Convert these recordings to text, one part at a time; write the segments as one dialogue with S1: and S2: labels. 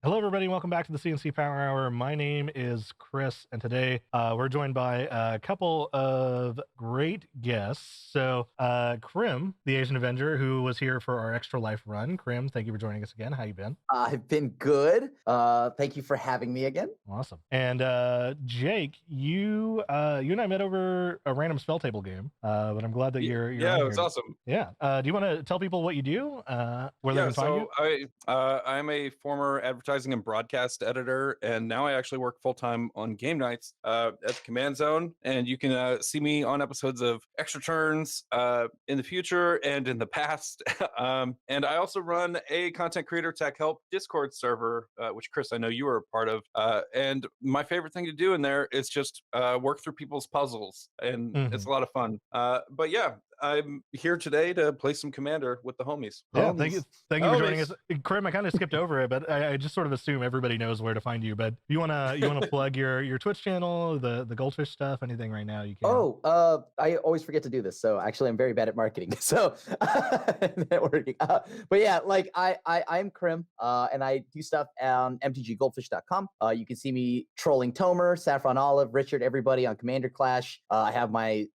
S1: Hello, everybody. Welcome back to the CNC Power Hour. My name is Chris, and today we're joined by a couple of great guests. So, Crim, the Asian Avenger, who was here for our Extra Life run. Crim, thank you for joining us again. How you been?
S2: I've been good. Thank you for having me again.
S1: Awesome. And Jake, you and I met over a random spell table game, but I'm glad that you're
S3: yeah,
S1: on
S3: it was
S1: here.
S3: awesome.
S1: Yeah. Do you want to tell people what you do? Where they can find you?
S3: I'm a former advertising and broadcast editor, and now I actually work full-time on game nights at the Command Zone, and you can see me on episodes of Extra Turns in the future and in the past. And I also run a content creator tech help Discord server, which Chris, I know you were a part of. And my favorite thing to do in there is just work through people's puzzles, and it's a lot of fun. But yeah, I'm here today to play some Commander with the homies.
S1: Yeah, thank you for joining us. Crim, I kind of skipped over it, but I just sort of assume everybody knows where to find you. But you wanna plug your Twitch channel, the Goldfish stuff, anything right now you can.
S2: I always forget to do this, so actually I'm very bad at marketing. So networking. But yeah, like I'm Crim, and I do stuff on mtggoldfish.com. You can see me trolling Tomer, Saffron Olive, Richard, everybody on Commander Clash. I have my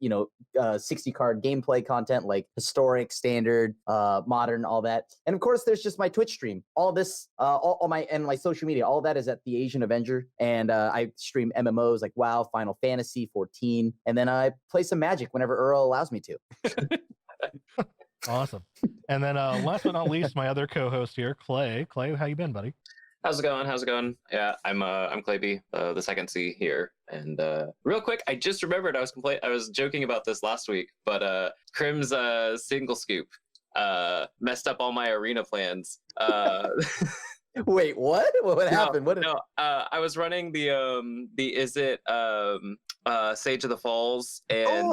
S2: 60 card gameplay content like historic, standard, modern, all that. And of course there's just my Twitch stream. All this all my social media, all that is at the Asian Avenger, and I stream MMOs like WoW, Final Fantasy 14, and then I play some Magic whenever Earl allows me to.
S1: Awesome. And then last but not least, my other co-host here, Clay. Clay, how you been, buddy?
S4: How's it going? Yeah, I'm Clayby, the second C here. And real quick, I just remembered I was joking about this last week, but Crim's single scoop messed up all my arena plans.
S2: Wait, what? What happened?
S4: I was running the Sage of the Falls and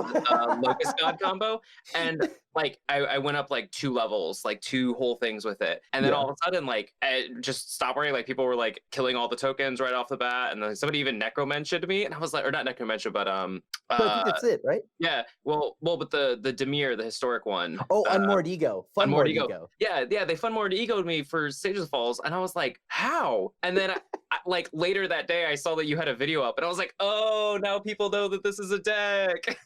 S4: Locust God combo, and like I went up like 2 levels, like 2 whole things with it, and then all of a sudden like I just stopped worrying. Like people were like killing all the tokens right off the bat, and then somebody even necro-mentioned me, and I was like, or not necro-mentioned, but
S2: I think that's it, right?
S4: Yeah, well, but the Demir, the historic one.
S2: Unmoored Ego. Unmoored Ego.
S4: Yeah, they Funmoored Ego'd me for Sage of the Falls, and I was like, how? And then I, like later that day, I saw that you had a video up, and I was like, oh, now people know that this is a deck.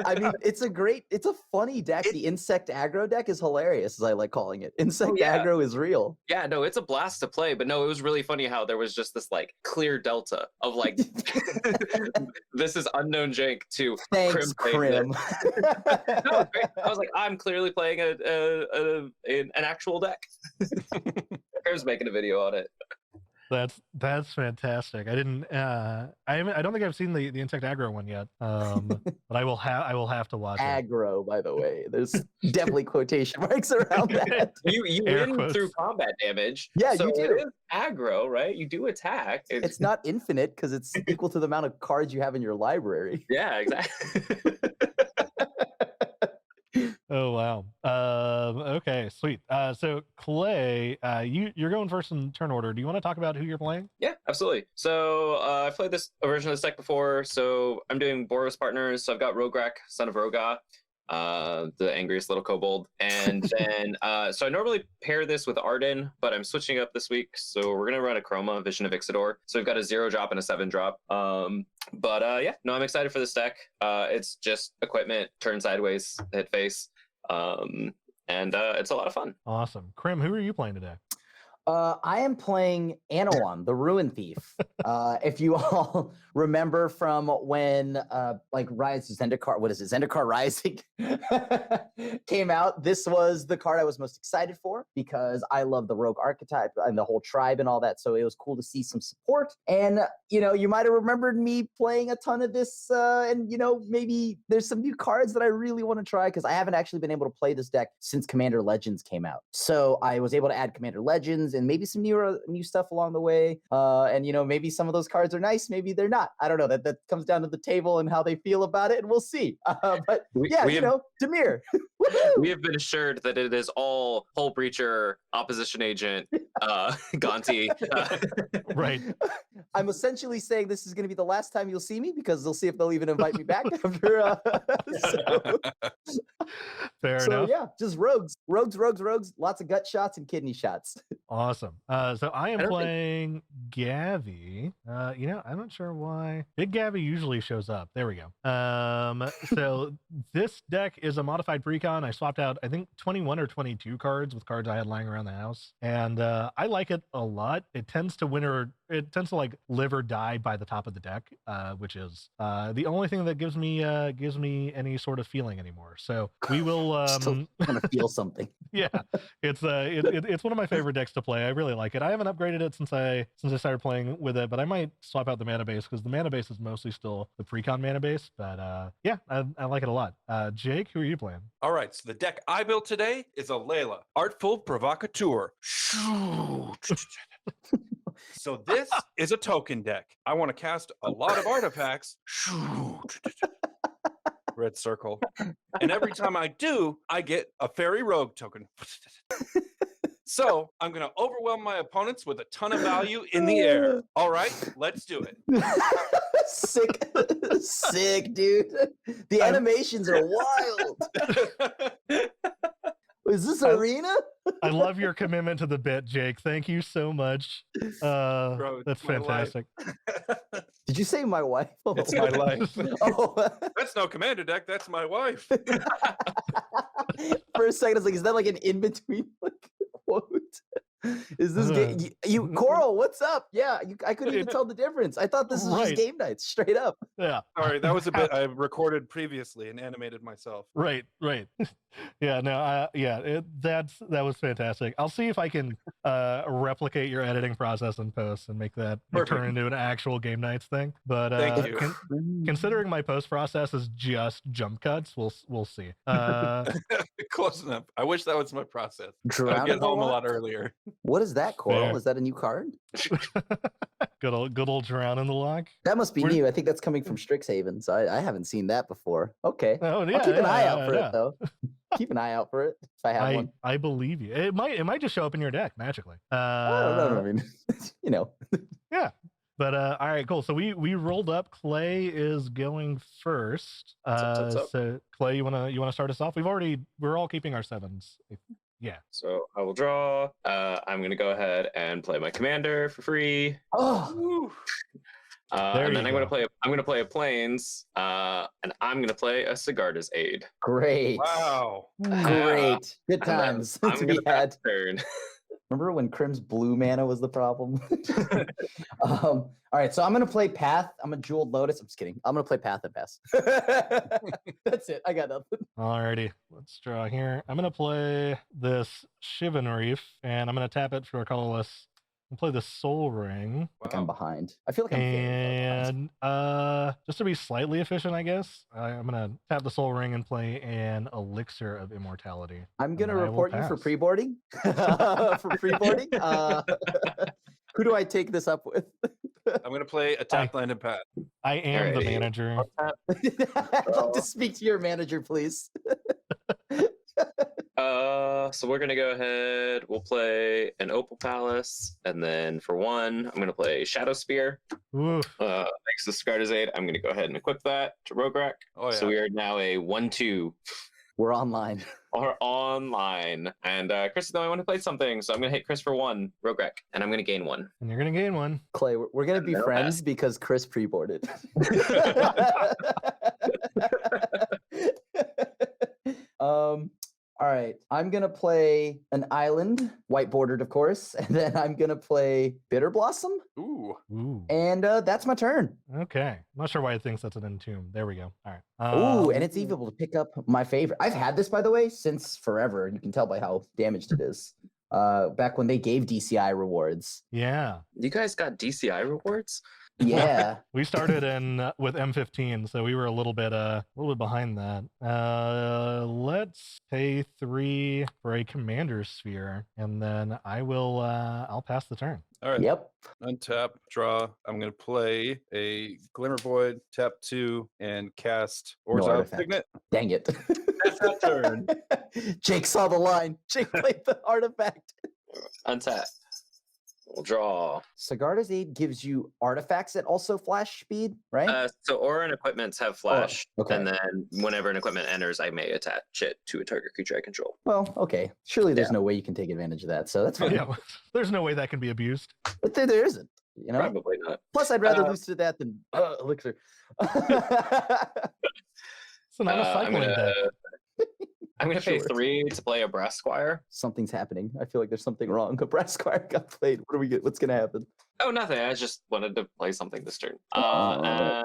S2: I mean, it's a funny deck. The insect aggro deck is hilarious, as I like calling it. Insect aggro is real.
S4: Yeah, no, it's a blast to play, but no, it was really funny how there was just this like clear delta of like, this is unknown jank to
S2: thanks, Crim.
S4: No, I was like, I'm clearly playing an actual deck. Crim's making a video on it.
S1: That's fantastic. I didn't. I don't think I've seen the insect aggro one yet. But I will have to watch
S2: aggro, by the way. There's definitely quotation marks around that.
S4: You win through combat damage.
S2: Yeah,
S4: so
S2: you do.
S4: It is aggro, right? You do attack.
S2: It's not infinite because it's equal to the amount of cards you have in your library.
S4: Yeah, exactly.
S1: Oh wow. Okay, sweet. So Clay, you're going first in turn order. Do you want to talk about who you're playing?
S4: Yeah, absolutely. So I've played this version of this deck before. So I'm doing Boros partners. So I've got Rograkh, son of Rohgahh, the angriest little kobold, and then so I normally pair this with Arden, but I'm switching up this week. So we're gonna run Akroma, Vision of Ixidor. So we've got a 0-drop and a 7-drop. Yeah, no, I'm excited for this deck. It's just equipment, turn sideways, hit face. And it's a lot of fun.
S1: Awesome. Crim, who are you playing today?
S2: I am playing Anowon, the Ruin Thief. If you all remember from when Zendikar Rising came out, this was the card I was most excited for because I love the rogue archetype and the whole tribe and all that. So it was cool to see some support. And you might have remembered me playing a ton of this, and maybe there's some new cards that I really want to try because I haven't actually been able to play this deck since Commander Legends came out. So I was able to add Commander Legends and maybe some new stuff along the way. And maybe some of those cards are nice, maybe they're not. I don't know. That comes down to the table and how they feel about it, and we'll see. But Demir.
S4: We have been assured that it is all Hull Breacher, Opposition Agent, Gonti.
S1: Right.
S2: I'm essentially saying this is going to be the last time you'll see me because they'll see if they'll even invite me back after.
S1: Fair
S2: So
S1: enough.
S2: yeah, just rogues. Lots of gut shots and kidney shots.
S1: Awesome. So I am
S4: I don't think-
S1: playing Gavi. I'm not sure why. Big Gavi usually shows up. There we go. So this deck is a modified precon. I swapped out, I think, 21 or 22 cards with cards I had lying around the house, and I like it a lot. It tends to like live or die by the top of the deck, which is the only thing that gives me any sort of feeling anymore. So we will.
S2: Still want to feel something.
S1: Yeah, it's one of my favorite decks to play. I really like it. I haven't upgraded it since I started playing with it, but I might swap out the mana base because the mana base is mostly still the precon mana base. But yeah, I like it a lot. Jake, who are you playing?
S3: All right, so the deck I built today is Alela, Artful Provocateur. So this is a token deck. I want to cast a lot of artifacts. Red circle. And every time I do, I get a fairy rogue token. So I'm going to overwhelm my opponents with a ton of value in the air. All right, let's do it.
S2: Sick, dude. The animations are wild. Is this arena?
S1: I love your commitment to the bit, Jake. Thank you so much.
S3: Bro,
S1: That's
S3: it's my life.
S1: fantastic.
S2: Did you say my wife? Oh,
S3: It's my life.
S2: Oh.
S3: That's no commander deck. That's my wife.
S2: For a second, I was like, is that like an in-between quote? Is this game? You Coral, what's up? Yeah, I couldn't even tell the difference. I thought this was just game nights, straight up.
S1: Yeah.
S3: Sorry, that was a bit I recorded previously and animated myself.
S1: Right. Yeah, no, that was fantastic. I'll see if I can replicate your editing process in post and make that turn into an actual game nights thing. But
S3: Thank you.
S1: Considering my post process is just jump cuts, we'll see.
S3: Close enough. I wish that was my process. I'd
S2: Drowning
S3: get home a
S2: Lock?
S3: lot earlier.
S2: What is that, Coral?
S1: Fair.
S2: Is that a new card?
S1: good old drown in the lock.
S2: That must be
S1: Where-
S2: new. I think that's coming from Strixhaven, so I haven't seen that before. Okay.
S1: Oh yeah,
S2: I'll keep an eye
S1: yeah,
S2: out for
S1: yeah.
S2: it, though. Keep an eye out for it if I have one.
S1: I believe you. It might just show up in your deck magically.
S2: I don't know. I mean, you know.
S1: Yeah. But all right, cool. So we rolled up. Clay is going first.
S4: What's up?
S1: So Clay, you wanna start us off? We're all keeping our sevens. Yeah.
S4: So I will draw. I'm going to go ahead and play my commander for free.
S2: Oh,
S4: And then I'm going to play a planes. And I'm going to play a Sigarda's Aid.
S2: great.
S3: Wow.
S2: Great. Good
S4: And then
S2: times
S4: I'm
S2: to
S4: going
S2: be
S4: to
S2: had.
S4: turn.
S2: Remember when Crim's blue mana was the problem? All right, so I'm gonna play Path. I'm a Jeweled Lotus. I'm just kidding. I'm gonna play Path and pass. That's it. I got nothing.
S1: Alrighty, let's draw here. I'm gonna play this Shivan Reef, and I'm gonna tap it for a colorless. And play the Soul Ring,
S2: Like I'm behind. I feel like I'm very far behind.
S1: and just to be slightly efficient, I guess I'm gonna tap the Soul Ring and play an Elixir of Immortality.
S2: I'm
S1: and
S2: gonna
S1: then I will
S2: report you for
S1: pass.
S2: pre-boarding. For pre-boarding. Who do I take this up with?
S3: I'm going to play a tap land and pat.
S1: I am the
S4: Alrighty.
S1: manager.
S2: I'd love to speak to your manager, please.
S4: So we're gonna go ahead. We'll play an Opal Palace, and then for one, I'm gonna play Shadow Spear.
S1: Ooh,
S4: Thanks to Sigarda's Aid, I'm gonna go ahead and equip that to Rograkh.
S3: Oh, yeah.
S4: So we are now a 1/2
S2: We're online.
S4: or online. And Chris is the only one who played something, so I'm gonna hit Chris for 1 Rograkh, and I'm gonna gain 1.
S1: and you're gonna gain one.
S2: Clay, we're gonna be
S4: No,
S2: friends because Chris pre-boarded. All right. I'm gonna play an island, white bordered, of course, and then I'm gonna play Bitter Blossom,
S3: Ooh.
S1: Ooh.
S2: and that's my turn.
S1: Okay. I'm not sure why it thinks that's an entomb. There we go. All right.
S2: Ooh, and it's able to pick up my favorite. I've had this, by the way, since forever. You can tell by how damaged it is. Back when they gave DCI rewards.
S1: Yeah.
S4: You guys got DCI rewards?
S2: Yeah.
S1: We started in with M15, so we were a little bit behind that. Let's pay 3 for a commander sphere, and then I'll pass the turn.
S3: All right.
S2: Yep.
S3: Untap, draw. I'm going to play a Glimmer Void, tap 2, and cast
S2: No
S3: Orzhov
S2: artifact.
S3: Signet.
S2: Dang it.
S3: That's that turn.
S2: Jake saw the line. Jake played the artifact.
S4: Untap. We'll draw.
S2: Sigarda's Aid gives you artifacts that also flash speed, right?
S4: So aura and equipments have flash,
S2: okay.
S4: and then whenever an equipment enters, I may attach it to a target creature I control.
S2: Well, okay. Surely there's no way you can take advantage of that, so that's fine.
S1: Yeah, there's no way that can be abused.
S2: But there isn't, you know?
S4: Probably not.
S2: Plus, I'd rather lose to that than Elixir.
S1: So not a cycling deck.
S4: I'm gonna pay
S2: Sure.
S4: 3 to play a Brass Squire.
S2: Something's happening. I feel like there's something wrong. A Brass Squire got played. What do we get? What's gonna happen?
S4: Oh, nothing. I just wanted to play something this turn. Yeah,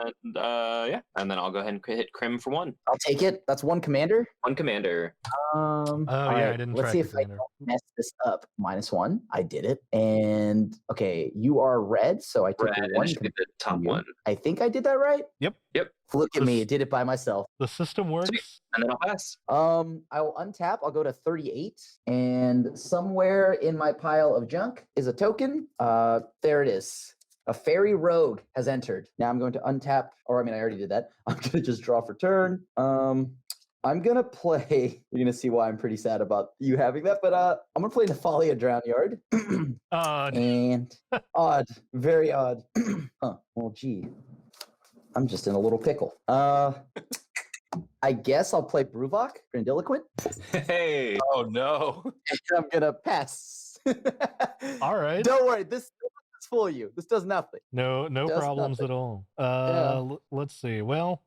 S4: and then I'll go ahead and hit Crim for 1.
S2: I'll take it. That's one commander.
S4: 1 commander.
S2: All
S1: yeah,
S2: right,
S1: I didn't
S2: let's
S1: track
S2: see
S1: the
S2: if I
S1: commander.
S2: don't mess this up. -1. I did it. And okay, you are red, so I took
S4: Red, and
S2: one.
S4: it should be the top
S2: from you.
S4: one.
S2: I think I did that right.
S1: Yep.
S2: Look at me,
S1: This-
S2: did it by myself.
S1: The system works.
S4: And then I'll pass.
S2: I will untap. I'll go to 38, and somewhere in my pile of junk is a token. There it is. A fairy rogue has entered. Now I'm going to untap, or I mean, I already did that. I'm going to just draw for turn. I'm going to play, you're going to see why I'm pretty sad about you having that, but I'm going to play Nephalia Drownyard. And odd, very odd. Well, gee, I'm just in a little pickle. I guess I'll play Bruvok, Grandiloquent.
S4: Hey.
S3: Oh, no.
S2: And I'm going to pass.
S1: All right.
S2: Don't worry, this doesn't fool you. This does nothing.
S1: No
S2: Does
S1: problems
S2: nothing.
S1: at all.
S2: Yeah.
S1: Let's see. Well,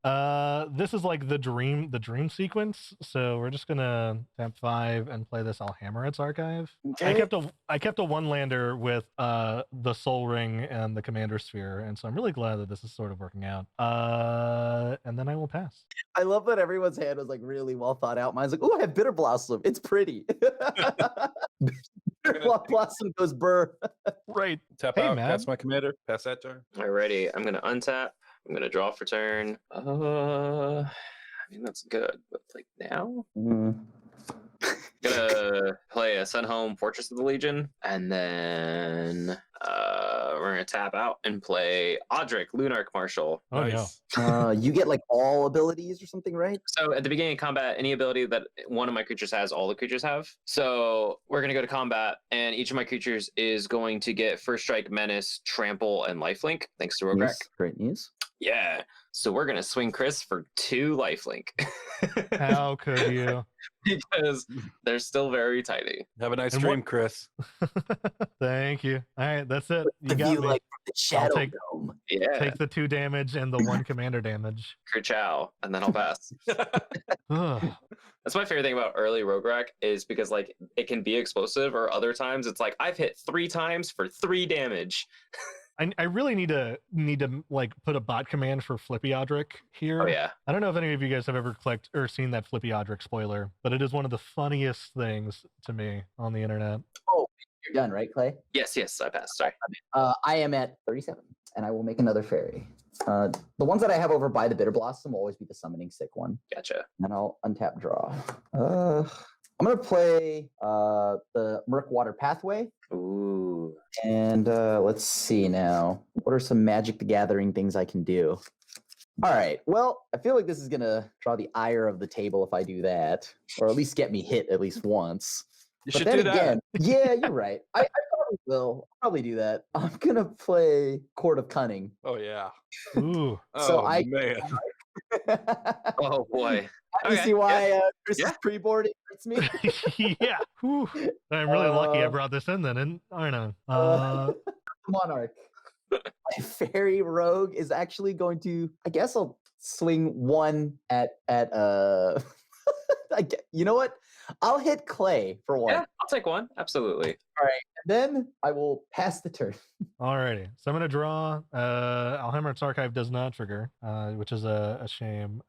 S1: this is like the dream sequence. So we're just gonna tap 5 and play this Alhammerit's Archive. I kept a 1-lander with the Soul Ring and the Commander Sphere, and so I'm really glad that this is sort of working out. And then I will pass.
S2: I love that everyone's hand was like really well thought out. Mine's like, oh, I have Bitter Blossom. It's pretty. Bitter Blossom goes burr.
S1: Right.
S3: Tap
S1: Hey,
S3: out,
S1: man.
S3: pass my commander, pass that turn.
S4: Alrighty, I'm gonna untap. I'm gonna draw for turn. I mean that's good, but like now, gonna play a Sunhome Fortress of the Legion, and then we're gonna tap out and play Audric Lunarch Marshal.
S1: Oh
S3: Nice.
S2: You get like all abilities or something, right?
S4: So at the beginning of combat, any ability that one of my creatures has, all the creatures have. So we're going to go to combat, and each of my creatures is going to get First Strike, Menace, Trample, and Lifelink, thanks to Rograkh.
S2: Yes, great news.
S4: Yeah. So we're going to swing Chris for 2 Lifelink.
S1: How could you?
S4: Because they're still very tiny.
S3: Have a nice
S1: And
S3: dream,
S1: what-
S3: Chris.
S1: Thank you. All right, that's it. You
S2: The
S1: got
S2: view
S1: me.
S2: like from the Shadow
S1: take-
S2: Dome.
S4: Yeah.
S1: Take the 2 damage and the 1 commander damage.
S4: Kerchow, and then I'll pass.
S1: Ugh.
S4: That's my favorite thing about early Rograkh is because like it can be explosive, or other times it's like I've hit 3 times for 3 damage.
S1: I really need to like put a bot command for Flippy Audric here.
S4: Oh yeah.
S1: I don't know if any of you guys have ever clicked or seen that Flippy Audric spoiler, but it is one of the funniest things to me on the internet.
S2: You're done, right, Clay?
S4: Yes, I passed. Sorry.
S2: I am at 37, and I will make another fairy. The ones that I have over by the Bitter Blossom will always be the Summoning Sick one.
S4: Gotcha.
S2: And I'll untap draw. I'm going to play the Murkwater Pathway.
S4: Ooh.
S2: And let's see now. What are some Magic the Gathering things I can do? All right. Well, I feel like this is going to draw the ire of the table if I do that, or at least get me hit at least once.
S3: You
S2: But
S3: should
S2: then
S3: do that.
S2: again, yeah, you're right. I probably will. I'll probably do that. I'm going to play Court of Cunning.
S3: Oh, yeah.
S1: Ooh.
S2: So
S3: Oh,
S2: I-
S3: man.
S4: Oh boy.
S2: You
S4: Okay,
S2: see why Chris
S4: yeah.
S2: is pre-board hurts me?
S1: Yeah. Whew. I'm really lucky I
S2: Uh,
S1: brought this in then. And I don't know.
S2: Monarch. My fairy rogue is actually going to. I guess I'll swing 1 at you know what? I'll hit Clay for 1.
S4: Yeah, I'll take 1. Absolutely.
S2: Then I will pass the turn.
S1: Alrighty. So I'm gonna draw. Alhammer's Archive does not trigger, which is a shame.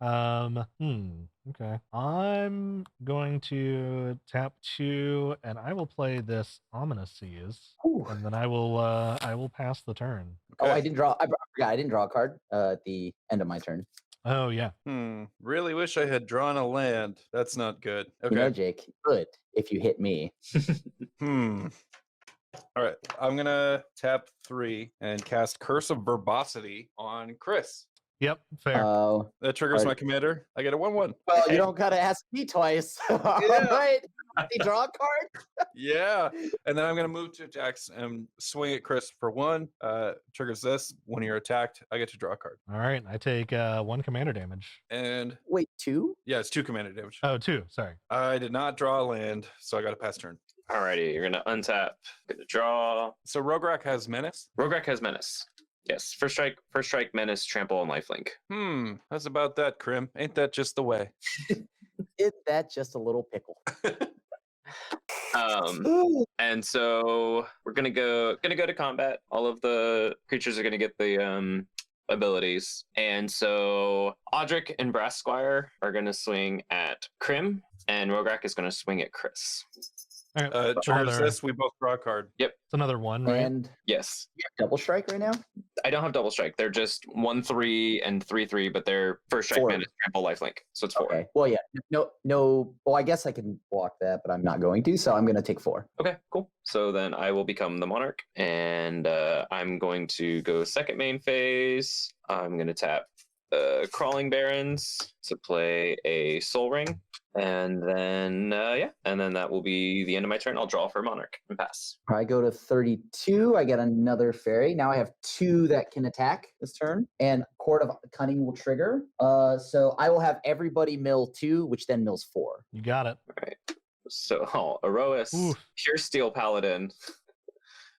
S1: Okay. I'm going to tap 2, and I will play this Ominous Seas,
S2: Ooh.
S1: and then I will pass the turn.
S2: Oh, I
S3: Okay.
S2: didn't draw. I forgot. I didn't draw a card at the end of my turn.
S1: Oh yeah.
S3: Really wish I had drawn a land. That's not good. Okay.
S2: You know, Jake, good if you hit me.
S3: Hmm. All right. I'm gonna tap 3 and cast Curse of Verbosity on Chris.
S1: Yep. Fair.
S2: Oh,
S3: That triggers my
S2: Alright.
S3: commander. I get a 1/1.
S2: well,
S4: Hey.
S2: you don't gotta ask me twice. All
S3: Yeah.
S2: right. They draw a card.
S3: Yeah. And then I'm gonna move to attacks and swing at Chris for 1. Triggers this. When you're attacked, I get to draw a card.
S1: All right. I take 1 commander damage.
S3: And
S2: Wait, 2?
S3: yeah, it's 2 commander damage.
S1: Oh, 2. Sorry.
S3: I did not draw a land, so I got a pass turn.
S4: Alrighty, you're gonna untap, gonna draw.
S3: So Rograkh has menace.
S4: Rograkh has menace. Yes, first strike, menace, trample, and lifelink.
S3: That's about that, Crim. Ain't that just the way?
S2: Isn't that just a little pickle?
S4: And so we're gonna go to combat. All of the creatures are gonna get the abilities, and so Audric and Brass Squire are gonna swing at Crim, and Rograkh is gonna swing at Chris.
S1: All right.
S3: Triggers
S1: another,
S3: this. We both draw a card.
S1: it's another 1, right?
S2: And
S4: Yes,
S2: you have double strike right now?
S4: I don't have double strike. They're just 1/3 and 3/3, but they're first strike,
S2: 4.
S4: menace, trample, lifelink. So it's 4.
S2: Okay. Well, yeah. No. Well, I guess I can block that, but I'm not going to. So I'm going to take 4.
S4: Okay, cool. So then I will become the monarch, and I'm going to go second main phase. I'm going to tap Crawling Barrens to play a Soul Ring, and then and then that will be the end of my turn. I'll draw for monarch and pass.
S2: I go to 32. I get another fairy. Now I have 2 that can attack this turn, and Court of Cunning will trigger. So I will have everybody mill 2, which then mills 4.
S1: You got it.
S4: All right. So Erois,
S1: Oof.
S4: Pure Steel Paladin,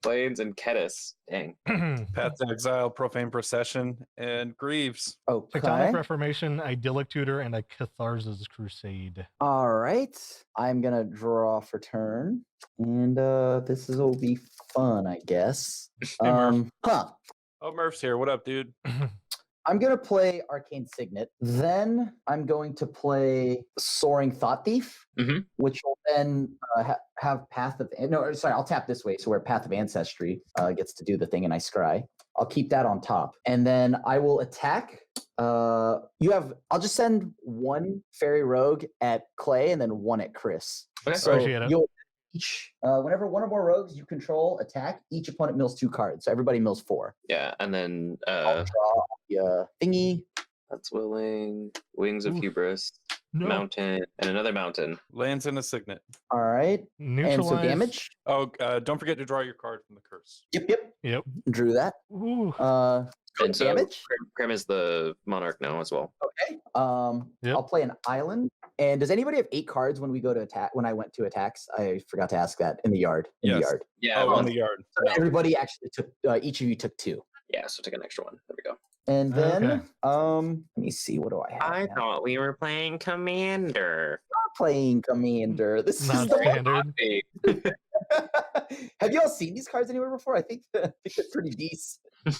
S4: Blades, and Kedis. Dang.
S3: Path to Exile, Profane Procession, and Greaves.
S2: Okay.
S1: Tectonic Reformation, Idyllic Tutor, and a Catharsis Crusade.
S2: All right. I'm gonna draw for turn, and this will be fun, I guess.
S1: Murph.
S3: Oh, Murph's here. What up, dude?
S2: I'm gonna play Arcane Signet. Then I'm going to play Soaring Thought Thief,
S4: Mhm.
S2: which will then have Path of no. Sorry, I'll tap this way, so where Path of Ancestry gets to do the thing, and I scry. I'll keep that on top, and then I will attack. I'll just send 1 Fairy Rogue at Clay, and then 1 at Chris.
S4: Okay.
S2: So
S1: Appreciate it.
S2: you'll each whenever 1 or more rogues you control attack, each opponent mills 2 cards. So everybody mills 4.
S4: Yeah, and then
S2: I'll draw the thingy.
S4: that's Willing, Wings of
S1: Oof.
S4: Hubris,
S1: No.
S4: Mountain, and another Mountain.
S3: Lands in a Signet.
S2: All right. And
S1: Neutralize.
S2: so damage.
S3: Oh, don't forget to draw your card from the curse.
S2: Yep.
S1: Yep.
S2: Drew that.
S1: Ooh.
S4: And so
S2: Damage.
S4: Crim is the monarch now as well.
S2: Okay.
S1: Yep.
S2: I'll play an island. And does anybody have 8 cards when we go to attack? When I went to attacks, I forgot to ask that in the yard. In
S3: Yes.
S2: the yard.
S4: Yeah,
S3: Oh,
S4: well,
S3: on the yard.
S2: So
S3: No.
S2: everybody actually took. Each of you took 2.
S4: yeah. So take an extra one. There we go.
S2: And then,
S1: Okay.
S2: let me see. What do I have? now?
S4: thought we were playing Commander.
S2: I'm playing Commander. This is
S1: Not
S2: the
S1: standard.
S4: Hey,
S2: Have you all seen these cards anywhere before? I think they're pretty decent.
S3: Wait,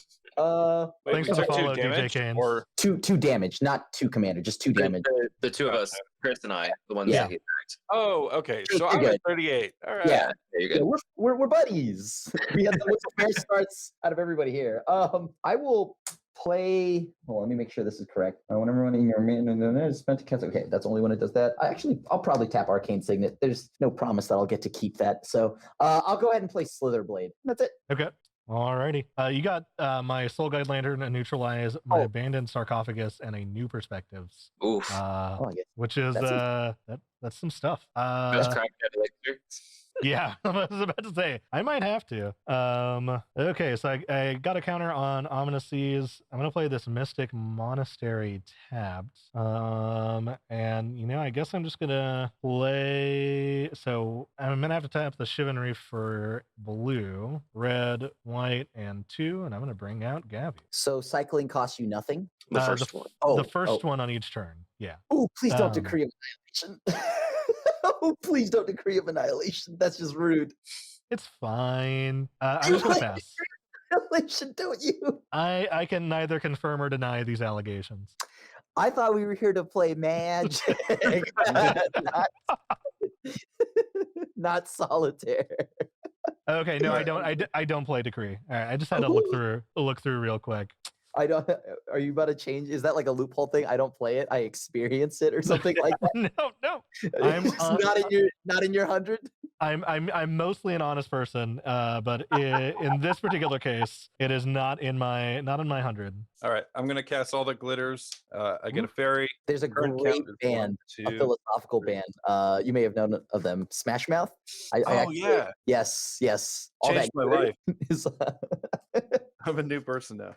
S1: Thanks
S3: we
S1: for the
S3: took 2
S1: follow, DJ
S3: damage,
S1: Canes.
S3: or
S2: 2 damage, not 2 commander, just 2 damage.
S4: the 2 of us, Chris and I, the ones
S2: Yeah.
S4: that he attacked.
S3: oh, okay.
S2: You're
S3: So I'm
S2: good.
S3: at 38. All right.
S2: Yeah.
S4: There you
S2: Yeah,
S4: go.
S2: we're buddies. We have the most fair starts out of everybody here. I will play. Well, let me make sure this is correct. Whenever one in your man spent to cast. Okay, that's only when it does that. I'll probably tap Arcane Signet. There's no promise that I'll get to keep that. So I'll go ahead and play Slitherblade. That's it.
S1: Okay. Alrighty. You got my Soul Guide Lantern, a Neutralize, my
S2: Oh.
S1: Abandoned Sarcophagus, and a New Perspectives.
S4: Oof.
S2: Oh, I guess.
S1: Which is
S2: That's
S1: that's some stuff.
S4: Best crack elixir.
S1: Yeah, I was about to say I might have to. Okay, so I got a counter on Ominous Seas. I'm gonna play this Mystic Monastery tapped. And I guess I'm just gonna play. So I'm gonna have to tap the Chivalry for blue, red, white, and 2, and I'm gonna bring out Gavi.
S2: So cycling costs you nothing.
S4: The
S1: the
S4: first one.
S2: Oh,
S1: the first one on each turn. Yeah.
S2: Oh, please don't
S1: Um,
S2: decree of annihilation. Oh, please don't decree of annihilation. That's just rude.
S1: It's fine. I'm just gonna pass.
S2: Annihilation, don't you?
S1: I can neither confirm or deny these allegations.
S2: I thought we were here to play magic, not solitaire.
S1: Okay, no, I don't. I don't play Decree. All right, I just had to look through real quick.
S2: I don't. Are you about to change? Is that like a loophole thing? I don't play it. I experience it or something like that.
S1: No.
S2: It's not in your 100.
S1: I'm mostly an honest person, but in this particular case, it is not in my 100.
S3: All right, I'm gonna cast all the glitters. I get a fairy.
S2: There's a
S3: Current
S2: great
S3: count is
S2: band,
S3: 1,
S2: a
S3: 2,
S2: philosophical
S3: 3.
S2: band. You may have known of them, Smash Mouth.
S3: Yeah,
S2: Yes. All
S3: changed
S2: that
S3: my life.
S2: is,
S3: I'm a new person now.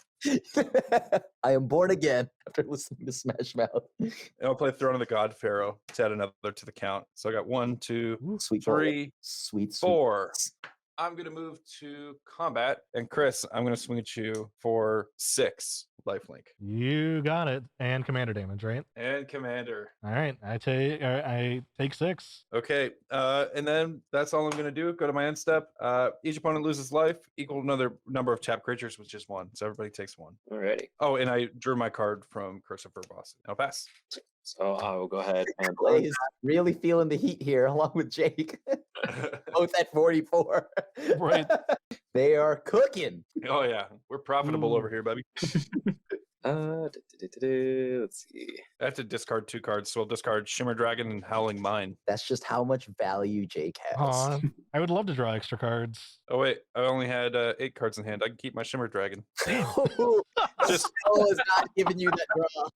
S2: I am born again after listening to Smash Mouth.
S3: And I'll play Throne of the God Pharaoh to add another to the count. So I got 1, 2,
S2: Sweet
S3: 3,
S2: sweet
S3: 4. I'm gonna move to combat, and Chris, I'm gonna swing at you for 6 lifelink.
S1: You got it, and commander damage, right?
S3: And commander.
S1: All right, I take 6.
S3: Okay, and then that's all I'm gonna do. Go to my end step. Each opponent loses life equal to another number of tapped creatures, which is 1. So everybody takes 1.
S4: Alrighty.
S3: Oh, and I drew my card from Curse of Boss. I'll pass.
S4: So I will go ahead and
S2: Clay is really feeling the heat here, along with Jake, both at 44.
S1: Right.
S2: They are cooking.
S3: Oh yeah, we're profitable
S1: Ooh.
S3: over here, baby.
S4: Let's see.
S3: I have to discard 2 cards, so I'll discard Shimmer Dragon and Howling Mine.
S2: That's just how much value Jake has.
S1: Aw, I would love to draw extra cards.
S3: Oh wait, I only had 8 cards in hand. I can keep my Shimmer Dragon.
S2: Just is not giving you that draw.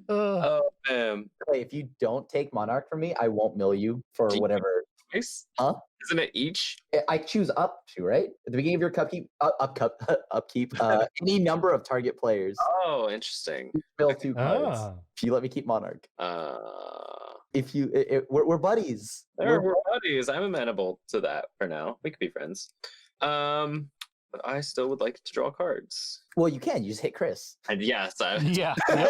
S1: Uh,
S4: Oh man.
S2: Clay, if you don't take Monarch from me, I won't mill you for
S4: Do you-
S2: whatever.
S4: Nice.
S2: Huh?
S4: Isn't it each?
S2: I choose up to, right? At the beginning of your upkeep, any number of target players.
S4: Oh, interesting.
S2: Mill 2 cards.
S1: ah,
S2: If you let me keep Monarch.
S4: Uh,
S2: If you, we're buddies.
S4: we're buddies. I'm amenable to that for now. We could be friends. But I still would like to draw cards.
S2: Well, you can. You just hit Chris.
S4: And yes,
S1: yeah. Yep.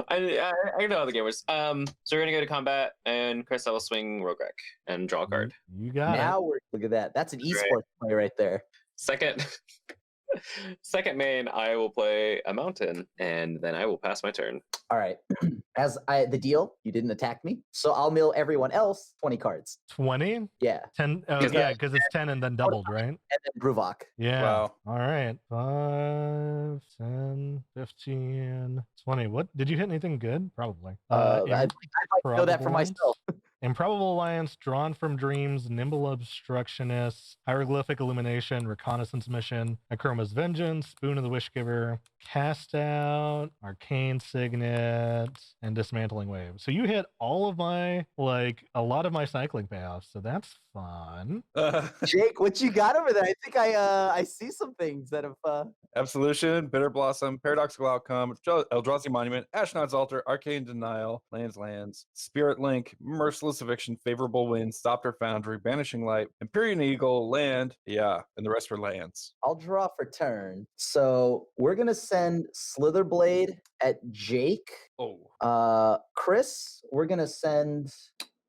S4: I know how the game works. So we're gonna go to combat, and Chris, I will swing Rograkh and draw a card.
S1: You got
S2: Now look at that. That's an esports play right there.
S4: Second, second main, I will play a mountain, and then I will pass my turn.
S2: All right. As the deal, you didn't attack me, so I'll mill everyone else 20 cards.
S1: it. 20?
S2: Yeah,
S1: 10? Oh,
S2: Because
S1: yeah, because it's 10 and then doubled, right?
S2: and then Bruvok.
S1: Yeah.
S3: Wow.
S1: All right. 5, 10, 15, 20. What? Did you hit anything good? Probably.
S2: I'd like to know that for
S1: Improbable
S2: myself.
S1: Improbable Alliance, Drawn from Dreams, Nimble Obstructionist, Hieroglyphic Illumination, Reconnaissance Mission, Akroma's Vengeance, Spoon of the Wishgiver, Cast Out, Arcane Signet, and Dismantling Wave. So you hit all of my, a lot of my cycling payoffs. So that's fun.
S2: Jake, what you got over there? I think I see some things that have.
S3: Absolution, Bitter Blossom, Paradoxical Outcome, Eldrazi Monument, Ashnod's Altar, Arcane Denial, Lands, Spirit Link, Merciless Eviction, Favorable Wind, Stopper Foundry, Banishing Light, Empyrean Eagle, Land, yeah, and the rest were lands.
S2: I'll draw for turn. So we're gonna send Slitherblade at Jake.
S3: Oh,
S2: Chris, we're gonna send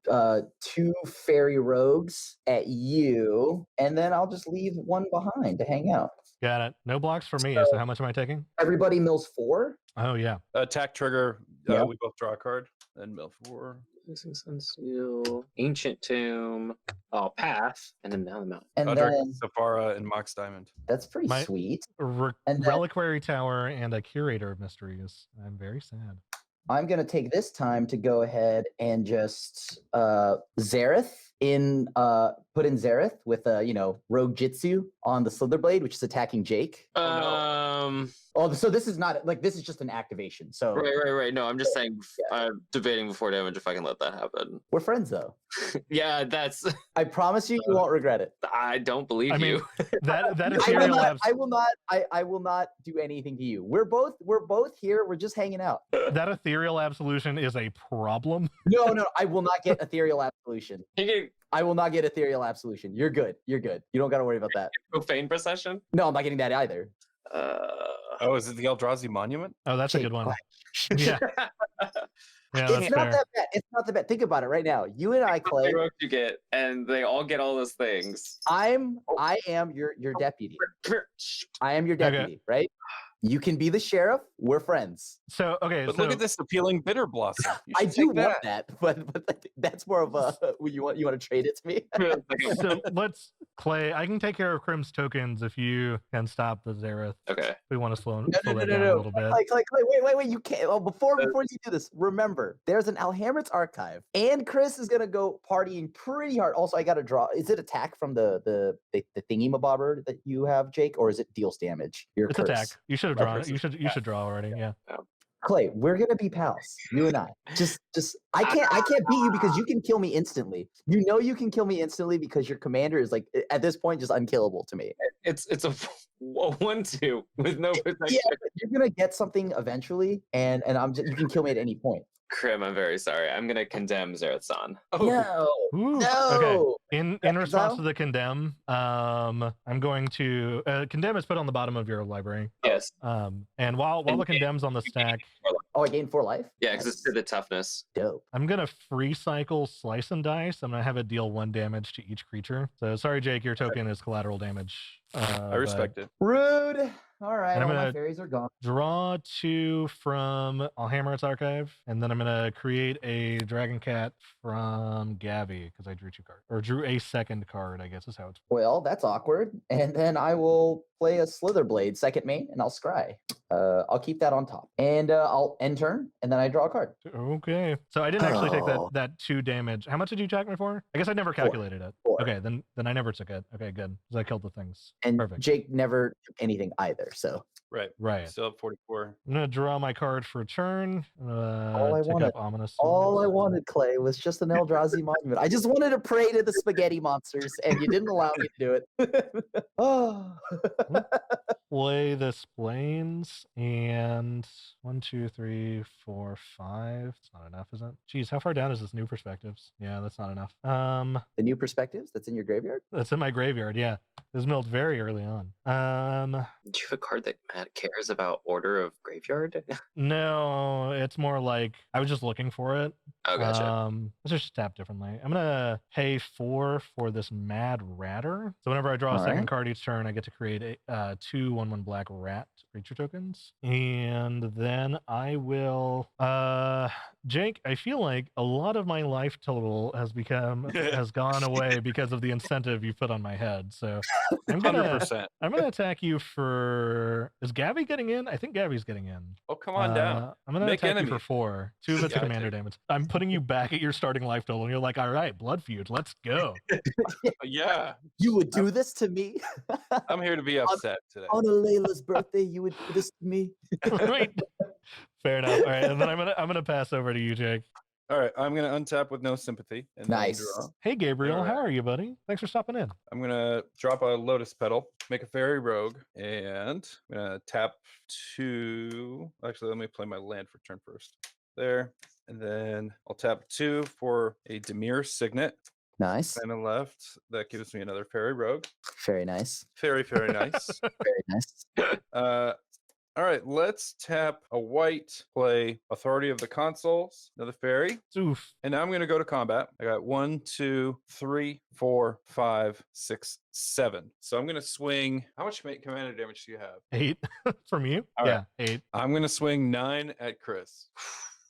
S2: 2 fairy rogues at you, and then I'll just leave 1 behind to hang out.
S1: Got it. No blocks for me. So how much am I taking?
S2: Everybody mills 4.
S1: Oh, yeah.
S3: attack trigger,
S2: Yeah.
S3: we both draw a card, then mill 4.
S4: Sunseal, Ancient Tomb, Path, and then down the mountain.
S2: And
S3: Undrek,
S2: then
S3: Sephara, and Mox Diamond.
S2: that's pretty
S1: My-
S2: sweet. And then
S1: Reliquary Tower and a Curator of Mysteries. I'm very sad.
S2: I'm gonna take this time to go ahead and just Zareth put in Zareth with Rogue Jitsu on the Slitherblade, which is attacking Jake. Oh, so this is not this is just an activation. So
S4: Right. No, I'm just saying, I'm debating before damage if I can let that happen.
S2: we're friends though.
S4: Yeah, that's.
S2: I promise you won't regret it.
S4: I don't believe
S1: I mean,
S4: you.
S1: That
S2: I will
S1: Ethereal
S2: not,
S1: Abs-
S2: I will not do anything to you. We're both here. We're just hanging out.
S1: that Ethereal Absolution is a problem.
S2: No, I will not get Ethereal Absolution.
S4: You get
S2: I will not get Ethereal Absolution. You're good. You don't got to worry about that.
S4: Profane Procession.
S2: No, I'm not getting that either.
S3: Oh, is it the Eldrazi Monument?
S1: Oh, that's a
S2: Jake,
S1: good one.
S2: go
S1: Yeah. Yeah, that's
S2: It's not
S1: fair.
S2: that bad. It's not that bad. Think about it right now. You and I, Clay.
S4: You get, and they all get all those things.
S2: I am your deputy.
S4: Come here. Shh.
S2: I am your
S1: Okay.
S2: deputy, right? You can be the sheriff. We're friends.
S1: So okay,
S3: But
S1: so
S3: look at this appealing bitter blossom. You
S2: I
S3: should
S2: do
S3: take
S2: want that, but that's more of a you want to trade it to me.
S1: so let's Clay. I can take care of Crim's tokens if you can stop the Zareth.
S4: Okay.
S1: We want to slow
S2: No,
S1: that down a little bit.
S2: Like, wait, you can't. Oh, before you do this, remember, there's an Alhammer's archive, and Chris is gonna go partying pretty hard. Also, I gotta draw. Is it attack from the thingy mabobber that you have, Jake, or is it deals damage? Your
S1: It's
S2: curse.
S1: attack. You should have
S2: My
S1: drawn
S2: curse
S1: it.
S2: is
S1: You should draw already. Yeah.
S2: Clay, we're gonna be pals, you and I. Just I can't beat you because you can kill me instantly. You know you can kill me instantly because your commander is like at this point just unkillable to me.
S4: It's a 1/2 with no protection.
S2: Yeah, but you're gonna get something eventually, and you can kill me at any point.
S4: Crim, I'm very sorry. I'm gonna condemn Zareth-san.
S2: No,
S1: Ooh,
S2: no.
S1: Okay. In response
S2: Exile?
S1: to the condemn, I'm going to condemn is put on the bottom of your library.
S4: Yes.
S1: And while the condemn's on the stack,
S2: Oh, I gained 4 life.
S4: Yeah, because it's to the toughness.
S2: Dope.
S1: I'm gonna free cycle slice and dice. I'm gonna have it deal 1 damage to each creature. So sorry, Jake, your token is collateral damage.
S3: I respect it.
S2: Rude. All right,
S1: And I'm
S2: all my
S1: gonna
S2: fairies are gone.
S1: Draw 2 from Alhammer's archive, and then I'm gonna create a dragon cat from Gavi because I drew 2 cards, or drew a second card. I guess is how it's.
S2: Well, that's awkward. And then I will play a Slitherblade second main, and I'll scry. I'll keep that on top, and I'll end turn, and then I draw a card.
S1: Okay, so I didn't actually take
S2: Oh.
S1: that 2 damage. How much did you attack me for? I guess I never calculated it.
S2: 4.
S1: Okay, then I never took it. Okay, good, because I killed the things.
S2: And
S1: Perfect.
S2: Jake never took anything either. So
S1: Right.
S3: Still up 44.
S1: I'm gonna draw my card for turn.
S2: All I
S1: Take
S2: wanted-
S1: up ominous.
S2: all I
S1: Swords.
S2: wanted, Clay, was just an Eldrazi monument. I just wanted to pray to the spaghetti monsters, and you didn't allow me to do it. Oh.
S1: Play this planes and 1, 2, 3, 4, 5. It's not enough, is it? Jeez, how far down is this new perspectives? Yeah, that's not enough.
S2: The new perspectives that's in your graveyard?
S1: That's in my graveyard. Yeah, it was milled very early on.
S4: Do you have a card that Matt cares about order of graveyard?
S1: No, it's more like I was just looking for it.
S4: Oh, gotcha.
S1: Let's just tap differently. I'm gonna pay 4 for this Mad Ratter. So whenever I draw a
S2: All
S1: second
S2: right.
S1: card each turn, I get to create a 2/1/1 black rat creature tokens, and then I will. Jake, I feel like a lot of my life total has gone away because of the incentive you put on my head. So I'm gonna
S3: 100%.
S1: attack you for. Is Gavi getting in? I think Gavi's getting in.
S3: Oh, come on down.
S1: I'm gonna
S3: Make
S1: attack you for
S3: enemies.
S1: 4. 2 of it's
S3: Got
S1: commander
S3: you.
S1: damage. I'm putting you back at your starting life total, and you're like, all right, blood feud, let's go.
S3: Yeah,
S2: You would do this to me?
S3: I'm here to be upset today.
S2: On Alela's birthday, you would do this to me?
S1: Right. Fair enough. All right, and then I'm gonna pass over to you, Jake.
S3: All right, I'm gonna untap with no sympathy. And then
S2: Nice.
S3: draw.
S1: Hey, Gabriel,
S3: All right.
S1: how are you, buddy? Thanks for stopping in.
S3: I'm gonna drop a lotus petal, make a fairy rogue, and I'm gonna tap 2. Actually, let me play my land for turn first. There, and then I'll tap 2 for a Demir Signet.
S2: Nice.
S3: And then left, that gives me another fairy rogue.
S2: Very nice.
S3: Very, very nice.
S2: Very nice.
S3: All right, let's tap a white, play Authority of the Consuls, another fairy.
S1: Oof.
S3: And now I'm going to go to combat. I got 1, 2, 3, 4, 5, 6, 7. So I'm going to swing. How much commander damage do you have?
S1: 8 from you.
S3: All
S1: yeah,
S3: right.
S1: 8.
S3: I'm going to swing 9 at Chris.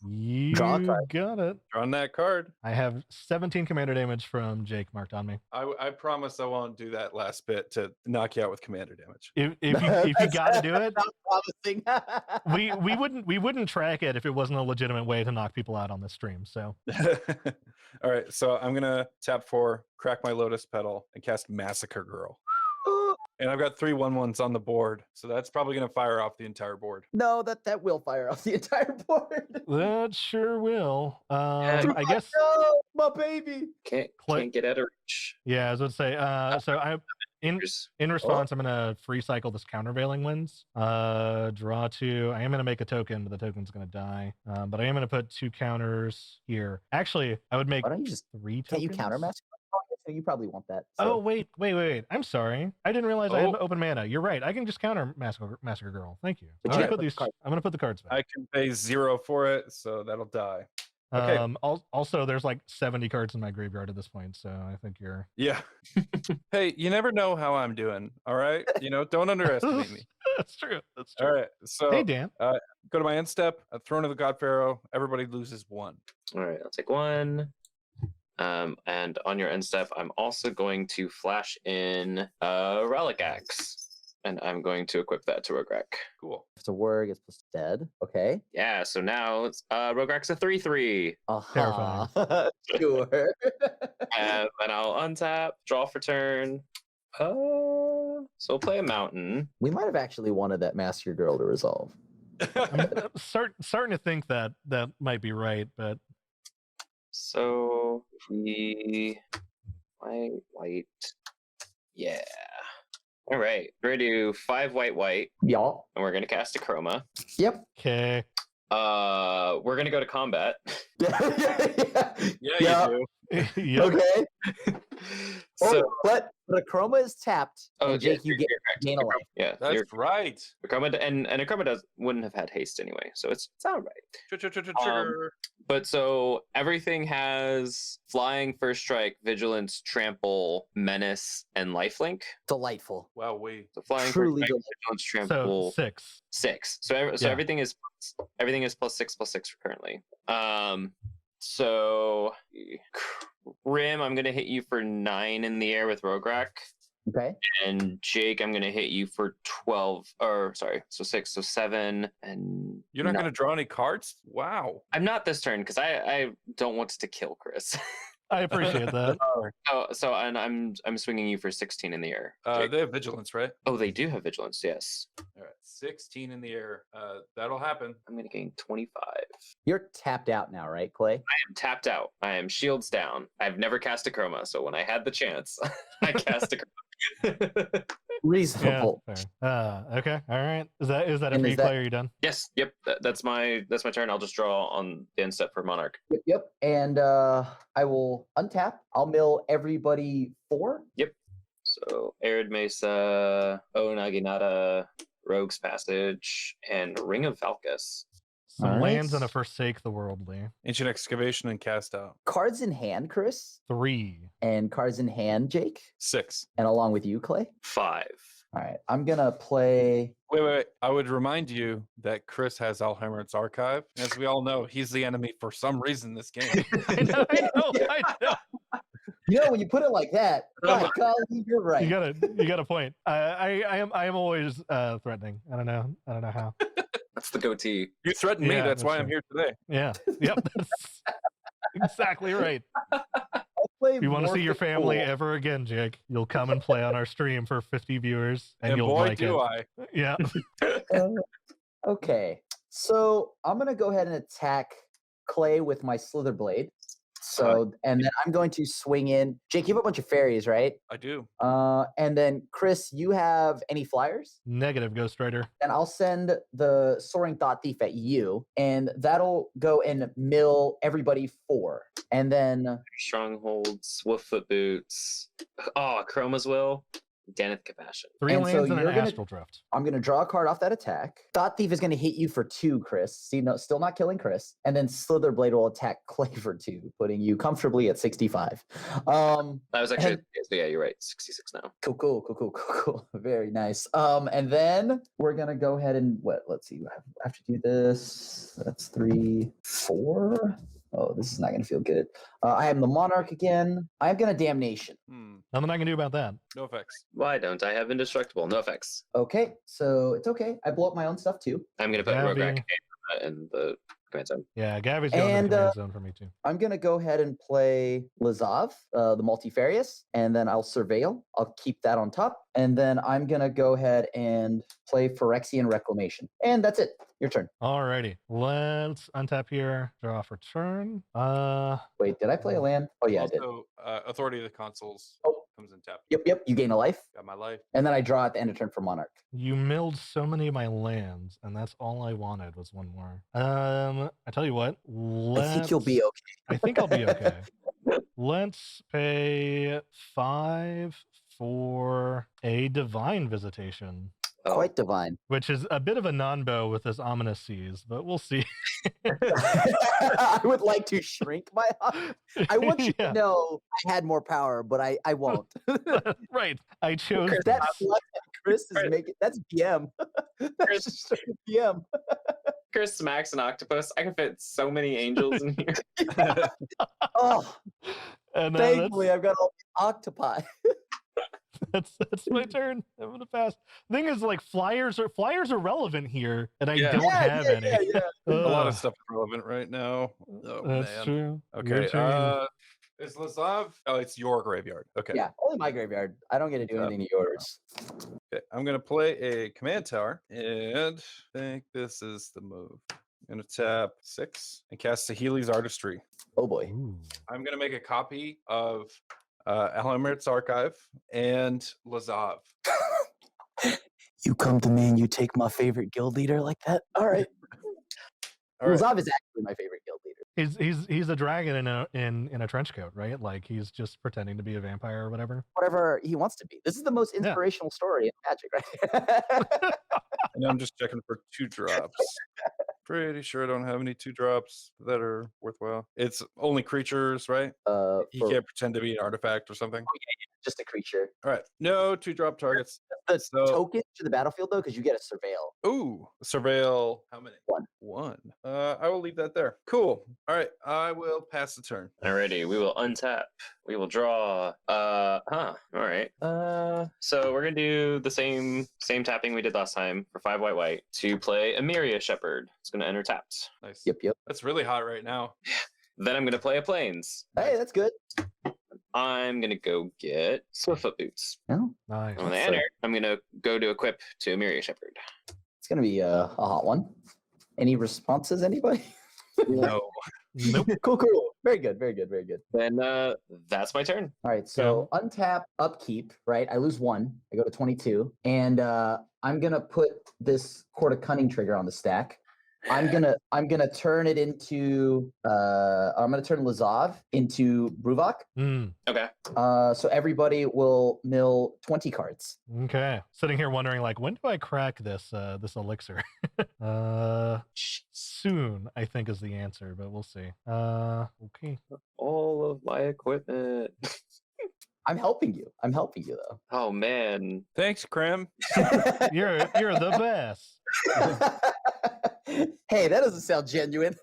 S1: You
S2: Draw a card.
S1: got it.
S3: Drawing that card.
S1: I have 17 commander damage from Jake marked on me.
S3: I promise I won't do that last bit to knock you out with commander damage.
S1: If you got to do it,
S2: Not promising.
S1: we wouldn't track it if it wasn't a legitimate way to knock people out on this stream. So
S3: All right, so I'm going to tap 4, crack my lotus petal, and cast Massacre Girl. And I've got 3 1/1s on the board, so that's probably going to fire off the entire board.
S2: No, that will fire off the entire board.
S1: that sure will. I guess.
S2: No, my baby.
S4: Can't
S1: Click.
S4: get out of reach.
S1: Yeah, I was going to say. So I in response, I'm gonna free cycle this countervailing winds. Draw 2. I am gonna make a token, but the token's gonna die. But I am gonna put 2 counters here. Actually, I would make
S2: Why don't you just
S1: 3
S2: can't
S1: tokens.
S2: you countermatch? So you probably want that.
S1: Oh
S2: So.
S1: wait. I'm sorry. I didn't realize I had
S3: Oh.
S1: open mana. You're right. I can just counter Massacre Girl. Thank you.
S2: But
S1: I'm
S2: you
S1: gonna
S2: gotta
S1: put
S2: put
S1: these.
S2: the card-
S1: I'm gonna put the cards back.
S3: I can pay 0 for it, so that'll die. Okay.
S1: Also, there's like 70 cards in my graveyard at this point, so I think you're.
S3: Yeah. Hey, you never know how I'm doing, all right? Don't underestimate me.
S1: That's true. That's
S3: All
S1: true.
S3: right. So
S1: Hey, Dan.
S3: go to my end step. Throne of the God Pharaoh. Everybody loses 1.
S4: All right, I'll take 1. And on your end step, I'm also going to flash in Relic Axe. And I'm going to equip that to Rograkh.
S3: Cool.
S2: If it's a word, it's plus dead. Okay.
S4: Yeah, so now it's Rograkh's a 3/3.
S1: Terrifying.
S2: Sure.
S4: And I'll untap, draw for turn. So we'll play a mountain.
S2: We might have actually wanted that Master Girl to resolve.
S1: I'm starting to think that might be right, but
S4: So we white. Yeah. All right. We're gonna do 5 white,
S2: Y'all.
S4: and we're gonna cast Akroma.
S2: Yep.
S1: okay.
S4: We're gonna go to combat.
S3: Yeah,
S2: Yeah.
S3: you do.
S1: Yep.
S2: Okay.
S4: So
S2: But Akroma is tapped.
S4: oh,
S2: and Jake,
S4: yeah,
S2: you get
S4: you're correct.
S2: gain a life.
S4: Yeah,
S3: That's right.
S4: Akroma, and Akroma wouldn't have had haste anyway, so it's all right.
S3: Trigger.
S4: But so everything has flying, first strike, vigilance, trample, menace, and lifelink.
S2: Delightful.
S3: Wow, we.
S4: So flying,
S2: Truly
S4: first strike, vigilance, trample,
S1: So 6.
S4: 6. So
S1: Yeah.
S4: everything is +6 +6 currently. So Crim, I'm gonna hit you for 9 in the air with Rograkh.
S2: Okay.
S4: And Jake, I'm gonna hit you for 12. Or sorry, so 6, so 7, and
S3: You're not
S4: no-
S3: going to draw any cards? Wow.
S4: I'm not this turn because I don't want to kill Chris.
S1: I appreciate that.
S4: So and I'm swinging you for 16 in the air. Jake.
S3: They have vigilance, right?
S4: Oh, they do have vigilance. Yes,
S3: All right. 16 in the air. That'll happen.
S4: I'm gonna gain 25.
S2: You're tapped out now, right, Clay?
S4: I'm tapped out. I am shields down. I've never cast a chroma, so when I had the chance, I cast a chroma.
S2: Reasonable.
S1: Yeah, fair. Okay. All right. Is that it
S2: And
S1: for
S2: is
S1: you,
S2: that-
S1: Clay? Are you done?
S4: Yes. Yep. That's my turn. I'll just draw on the end step for Monarch.
S2: Yep. And I will untap. I'll mill everybody 4.
S4: So Arid Mesa, Naginata, Rogue's Passage, and Ring of Valkus.
S1: Some
S2: All right.
S1: lands and a forsake the worldly.
S3: Ancient excavation and cast out.
S2: Cards in hand, Chris.
S1: 3.
S2: And cards in hand, Jake.
S3: 6.
S2: And along with you, Clay.
S4: 5.
S2: All right. I'm going to play.
S3: Wait. I would remind you that Chris has Alzheimer's archive. As we all know, he's the enemy for some reason this game.
S1: I know.
S2: You know, when you put it like that, by golly, you're right.
S1: You got a point. I am always threatening. I don't know how.
S4: That's the goatee.
S3: You threatened me.
S1: Yeah,
S3: That's why
S1: that's
S3: I'm here today.
S1: Yeah. Yep. That's exactly right.
S2: Play
S1: If you want to see your
S2: Morphic
S1: family
S2: Pool.
S1: ever again, Jake, you'll come and play on our stream for 50 viewers, and
S3: And
S1: you'll
S3: boy,
S1: like
S3: do
S1: it.
S3: I.
S1: Yeah.
S2: Okay. So I'm going to go ahead and attack Clay with my Slither Blade. So, and then I'm going to swing in. Jake, you have a bunch of fairies, right?
S3: I do.
S2: And then Chris, you have any flyers?
S1: Negative, Ghost Rider.
S2: And I'll send the Soaring Thought Thief at you, and that'll go and mill everybody 4. And then
S4: Strongholds, Swiftfoot Boots. Oh, Chroma's Will. Daneth Compassion.
S1: 3
S2: And so
S1: lands and an
S2: you're gonna-
S1: Astral Drift.
S2: I'm going to draw a card off that attack. Thought Thief is going to hit you for 2, Chris. See, no, still not killing Chris. And then Slither Blade will attack Clay for 2, putting you comfortably at 65.
S4: That was actually,
S2: And-
S4: so yeah, you're right. 66 now.
S2: Cool. Very nice. And then we're going to go ahead and let's see. I have to do this. That's 3, 4. Oh, this is not going to feel good. I am the Monarch again. I'm going to Damnation.
S1: Nothing I can do about that.
S3: No effects.
S4: Why don't I have Indestructible? No effects.
S2: Okay, so it's okay. I blow up my own stuff too.
S4: I'm going to put
S1: Gavi.
S4: Rograkh in the command zone.
S1: Yeah, Gavi's going to
S2: And,
S1: the command zone for me too.
S2: I'm going to go ahead and play Lazav, the Multifarious, and then I'll Surveil. I'll keep that on top. And then I'm going to go ahead and play Phyrexian Reclamation. And that's it. Your turn.
S1: Alrighty, let's untap here. Draw for turn.
S2: Wait, did I play a land? Oh, yeah, I did.
S3: Also, Authority of the Consuls
S2: Oh.
S3: comes in tap.
S2: Yep. You gain a life.
S3: Got my life.
S2: And then I draw at the end of turn for Monarch.
S1: You milled so many of my lands, and that's all I wanted was one more. I tell you what.
S2: I think you'll be okay.
S1: I think I'll be okay. Let's pay 5 for a Divine Visitation,
S4: Oh,
S2: Quite divine.
S1: which is a bit of a non-bow with this ominous seas, but we'll see.
S2: I would like to shrink my. I want you
S1: Yeah.
S2: to know I had more power, but I won't.
S1: Right. I chose
S2: That's
S1: this.
S2: what Chris is making. That's BM. That's just a PM.
S4: Chris smacks an octopus. I can fit so many angels in here.
S2: Oh,
S1: And
S2: thankfully I've got all the octopi.
S1: that's my turn. I'm gonna pass. The thing is, like, flyers are relevant here, and I
S3: Yeah.
S1: don't have any.
S2: Yeah.
S3: A lot
S1: Ugh,
S3: of stuff is relevant right now. Oh
S1: that's
S3: man.
S1: true. Your
S3: Okay.
S1: turn.
S3: Is Lazav? Oh, it's your graveyard. Okay.
S2: Yeah, only my graveyard. I don't get to do anything to yours.
S3: Okay. I'm gonna play a command tower, and I think this is the move. I'm gonna tap 6 and cast Sahili's Artistry.
S2: Oh boy.
S1: Ooh.
S3: I'm gonna make a copy of Alamir's Archive and Lazav.
S2: You come to me and you take my favorite guild leader like that? All right.
S3: All right.
S2: Lazav is actually my favorite guild leader.
S1: He's a dragon in a trench coat, right? Like, he's just pretending to be a vampire or whatever.
S2: Whatever he wants to be. This is the most inspirational story in Magic, right?
S3: And I'm just checking for 2 drops. Pretty sure I don't have any 2 drops that are worthwhile. It's only creatures, right? You can't pretend to be an artifact or something.
S2: Just a creature.
S3: All right. No 2-drop targets.
S2: The
S3: So-
S2: token to the battlefield though, because you get a surveil.
S3: Ooh, surveil. How many?
S2: 1.
S3: 1. I will leave that there. Cool. All right. I will pass the turn.
S4: Alrighty, we will untap. We will draw. All right. So we're gonna do the same tapping we did last time for 5 white to play Emiria Shepherd. It's gonna enter tapped.
S3: Nice.
S2: Yep.
S3: That's really hot right now.
S4: Then I'm gonna play a Plains.
S2: Hey, that's good.
S4: I'm gonna go get Swiftfoot Boots.
S2: No,
S1: Nice.
S4: And when they
S2: So-
S4: enter, I'm gonna go to equip to Emiria Shepherd.
S2: it's gonna be a hot one. Any responses, anybody?
S3: No.
S1: Nope.
S2: Cool. Very good.
S4: Then that's my turn.
S2: All right, so untap, upkeep, right? I lose 1. I go to 22, and I'm gonna put this Court of Cunning trigger on the stack. I'm gonna turn it into I'm gonna turn Lazav into Bruvok.
S1: Mm,
S4: Okay.
S2: So everybody will mill 20 cards.
S1: okay. Sitting here wondering, like, when do I crack this elixir? Soon, I think, is the answer, but we'll see. Okay.
S4: All of my equipment.
S2: I'm helping you though.
S4: Oh man.
S3: Thanks, Crim.
S1: You're the best.
S2: Hey, that doesn't sound genuine.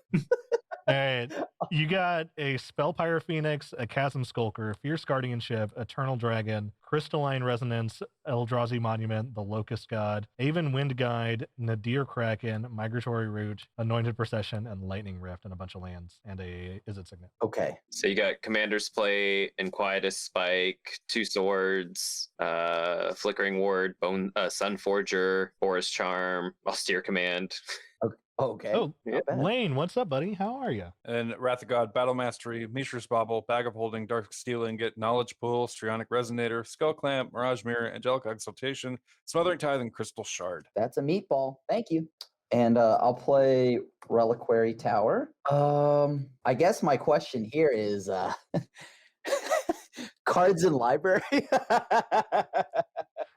S1: All right. You got a Spellpire Phoenix, a Chasm Skulker, Fierce Guardianship, Eternal Dragon, Crystalline Resonance, Eldrazi Monument, the Locust God, Aven Wind Guide, Nadir Kraken, Migratory Root, Anointed Procession, and Lightning Rift, and a bunch of lands, and a Izzet Signet.
S2: Okay.
S4: So you got Commander's Plate, Inquietus Spike, 2 Swords, Flickering Ward, Sun Forger, Forest Charm, Austere Command.
S2: Okay.
S1: Oh,
S2: Not bad.
S1: Lane, what's up, buddy? How are you?
S3: And Wrath of God, Battle Mastery, Mishra's Bauble, Bag of Holding, Dark Steel Ingot, Knowledge Pool, Strionic Resonator, Skull Clamp, Mirage Mirror, Angelic Exaltation, Smothering Tithe, and Crystal Shard.
S2: That's a meatball. Thank you. And I'll play Reliquary Tower. I guess my question here is cards in library.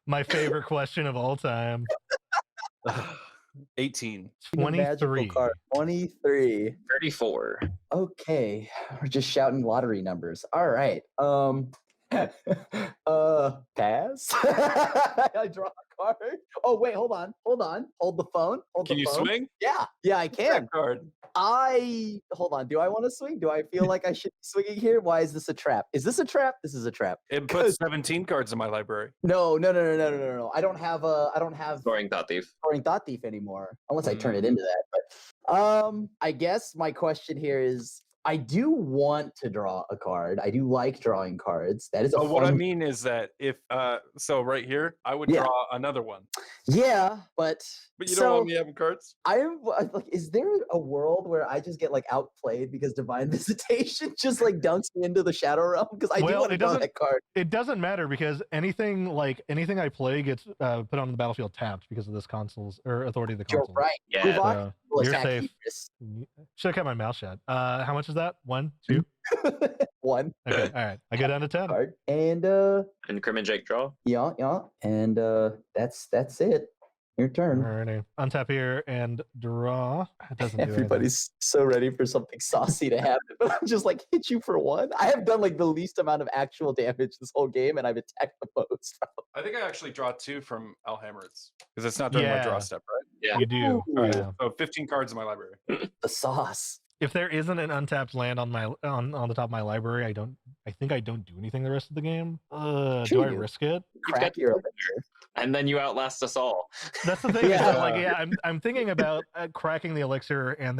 S1: My favorite question of all time.
S3: 18.
S2: Magical
S1: 23.
S2: card. 23.
S4: 34.
S2: Okay. We're just shouting lottery numbers. All right. Pass. I draw a card. Oh wait, hold on. Hold the phone.
S3: Can you swing?
S2: Yeah, I can.
S3: That card.
S2: Hold on. Do I want to swing? Do I feel like I should be swinging here? Why is this a trap? Is this a trap? This is a trap.
S3: It puts 17 cards in my library.
S2: No. I don't have
S4: Scoring Thought Thief.
S2: Scoring Thought Thief anymore, unless I turn it into that. But I guess my question here is, I do want to draw a card. I do like drawing cards. That is a
S3: What I
S2: fun-
S3: mean is that if so right here, I would
S2: Yeah.
S3: draw another one.
S2: Yeah, but
S3: But you
S2: So-
S3: don't want me having cards?
S2: I'm like, is there a world where I just get like outplayed because Divine Visitation just like dunks me into the Shadow Realm? Because I do
S1: Well,
S2: want to
S1: it
S2: draw
S1: doesn't-
S2: that card.
S1: It doesn't matter because anything I play gets put on the battlefield tapped because of this console's or authority of the
S2: You're
S1: console.
S2: right.
S4: Yeah.
S2: Bruvok
S1: So,
S2: will
S1: you're
S2: attack
S1: safe.
S2: Hubris.
S1: Should have kept my mouth shut. How much is that? 1, 2?
S2: 1
S1: Okay, all right. I go down to 10.
S2: card. And
S4: And Crim and Jake draw.
S2: yeah. And that's it. Your turn.
S1: Alrighty. Untap here and draw. It doesn't do anything.
S2: Everybody's so ready for something saucy to happen, but I'm just like, hit you for one. I have done like the least amount of actual damage this whole game, and I've attacked the most.
S3: I think I actually draw 2 from Alhammer's because it's not during my draw
S1: Yeah.
S3: step, right?
S4: Yeah.
S1: You do.
S2: Ooh.
S3: All right,
S1: Yeah.
S3: so 15 cards in my library.
S2: The sauce.
S1: If there isn't an untapped land on my on the top of my library, I think I don't do anything the rest of the game.
S2: Sure
S1: Do
S2: you
S1: I
S2: do.
S1: risk it?
S2: Crack your Avenger.
S4: And then you outlast us all.
S1: That's the thing. Is that, like,
S3: Yeah.
S1: yeah, I'm thinking about cracking the elixir and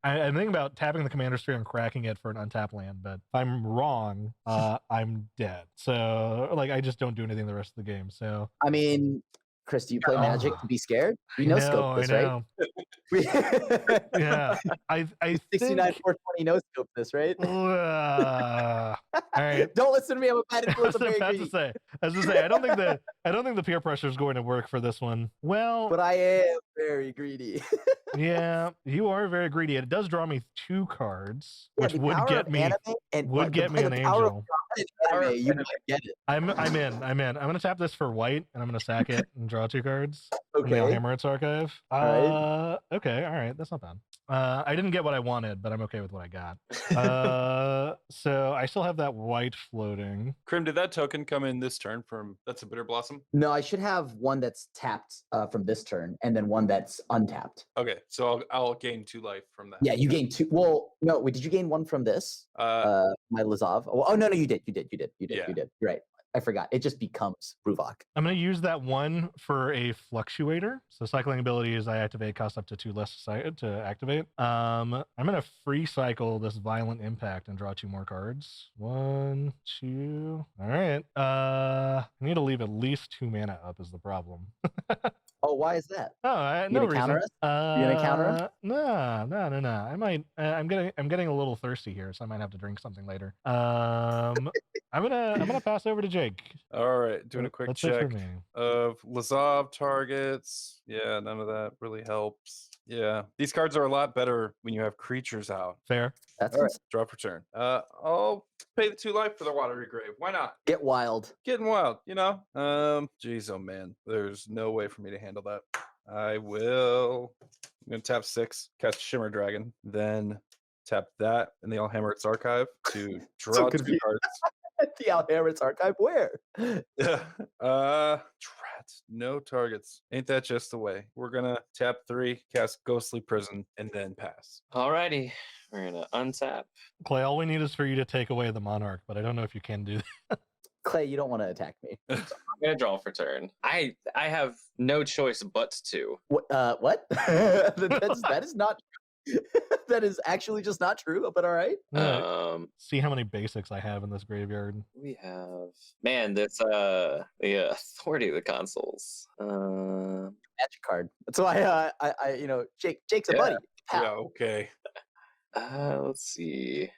S1: I'm thinking about tapping the commander's tree and cracking it for an untapped land. But if I'm wrong, I'm dead. So like I just don't do anything the rest of the game. So
S2: I mean, Chris, do you play Magic to be scared? You know scope this, right?
S1: Yeah, I
S2: 69
S1: think.
S2: 420 no scope this, right?
S1: All right.
S2: Don't listen to me. I'm a bad
S1: I
S2: influence.
S1: was
S2: I'm very
S1: about to
S2: greedy.
S1: say. I was to say. I don't think the peer pressure is going to work for this one. Well,
S2: But I am very greedy.
S1: yeah, you are very greedy. It does draw me 2 cards, which
S2: the
S1: would
S2: power
S1: get
S2: of
S1: me
S2: anime and
S1: would get me
S2: the
S1: an
S2: power of
S1: angel.
S2: God in anime, you might get it.
S1: I'm in. I'm gonna tap this for white, and I'm gonna sack it and draw 2 cards. From the
S2: Okay.
S1: Alhammer its archive.
S2: Alright.
S1: Okay, all right, that's not bad. I didn't get what I wanted, but I'm okay with what I got. So I still have that white floating.
S3: Crim, did that token come in this turn from that's a bitter blossom?
S2: No, I should have one that's tapped from this turn, and then one that's untapped.
S3: Okay, so I'll gain 2 life from that.
S2: Yeah, you gain 2. Well, no, wait, did you gain 1 from this? My Lazov. Oh no, you did.
S3: Yeah.
S2: You're right. I forgot. It just becomes Ruvok.
S1: I'm going to use that one for a fluctuator. So cycling abilities I activate cost up to 2 less to activate. I'm going to free cycle this violent impact and draw 2 more cards. 1, 2. All right. I need to leave at least 2 mana up is the problem.
S2: Oh, why is that?
S1: Oh,
S2: You
S1: no
S2: gonna counter
S1: reason.
S2: us? You gonna counter him?
S1: No. I might. I'm getting a little thirsty here, so I might have to drink something later. I'm gonna pass over to Jake.
S3: All right, doing a quick
S1: That's it for
S3: check
S1: me.
S3: of Lazov targets. Yeah, none of that really helps. Yeah, these cards are a lot better when you have creatures out.
S1: Fair.
S2: That's
S3: All right, draw for turn. I'll pay the 2 life for the watery grave. Why not?
S2: get wild.
S3: Getting wild, you know. Geez, oh man, there's no way for me to handle that. I will. I'm gonna tap 6, cast Shimmer Dragon, then tap that in the Alhammer its archive to draw 2
S2: confused.
S3: cards.
S2: The Alhammer's archive. Where?
S3: Drat, no targets. Ain't that just the way? We're gonna tap 3, cast Ghostly Prison, and then pass.
S4: Alrighty. We're gonna untap.
S1: Clay, all we need is for you to take away the monarch, but I don't know if you can do that.
S2: Clay, you don't want to attack me.
S4: I'm gonna draw for turn. I have no choice but to.
S2: What? What? that is not. That is actually just not true. But all right.
S1: See how many basics I have in this graveyard.
S4: We have this the authority of the consoles.
S2: Magic card. That's why I Jake's a
S4: Yeah.
S2: buddy.
S3: Yeah,
S2: Pal.
S3: okay.
S4: Let's see.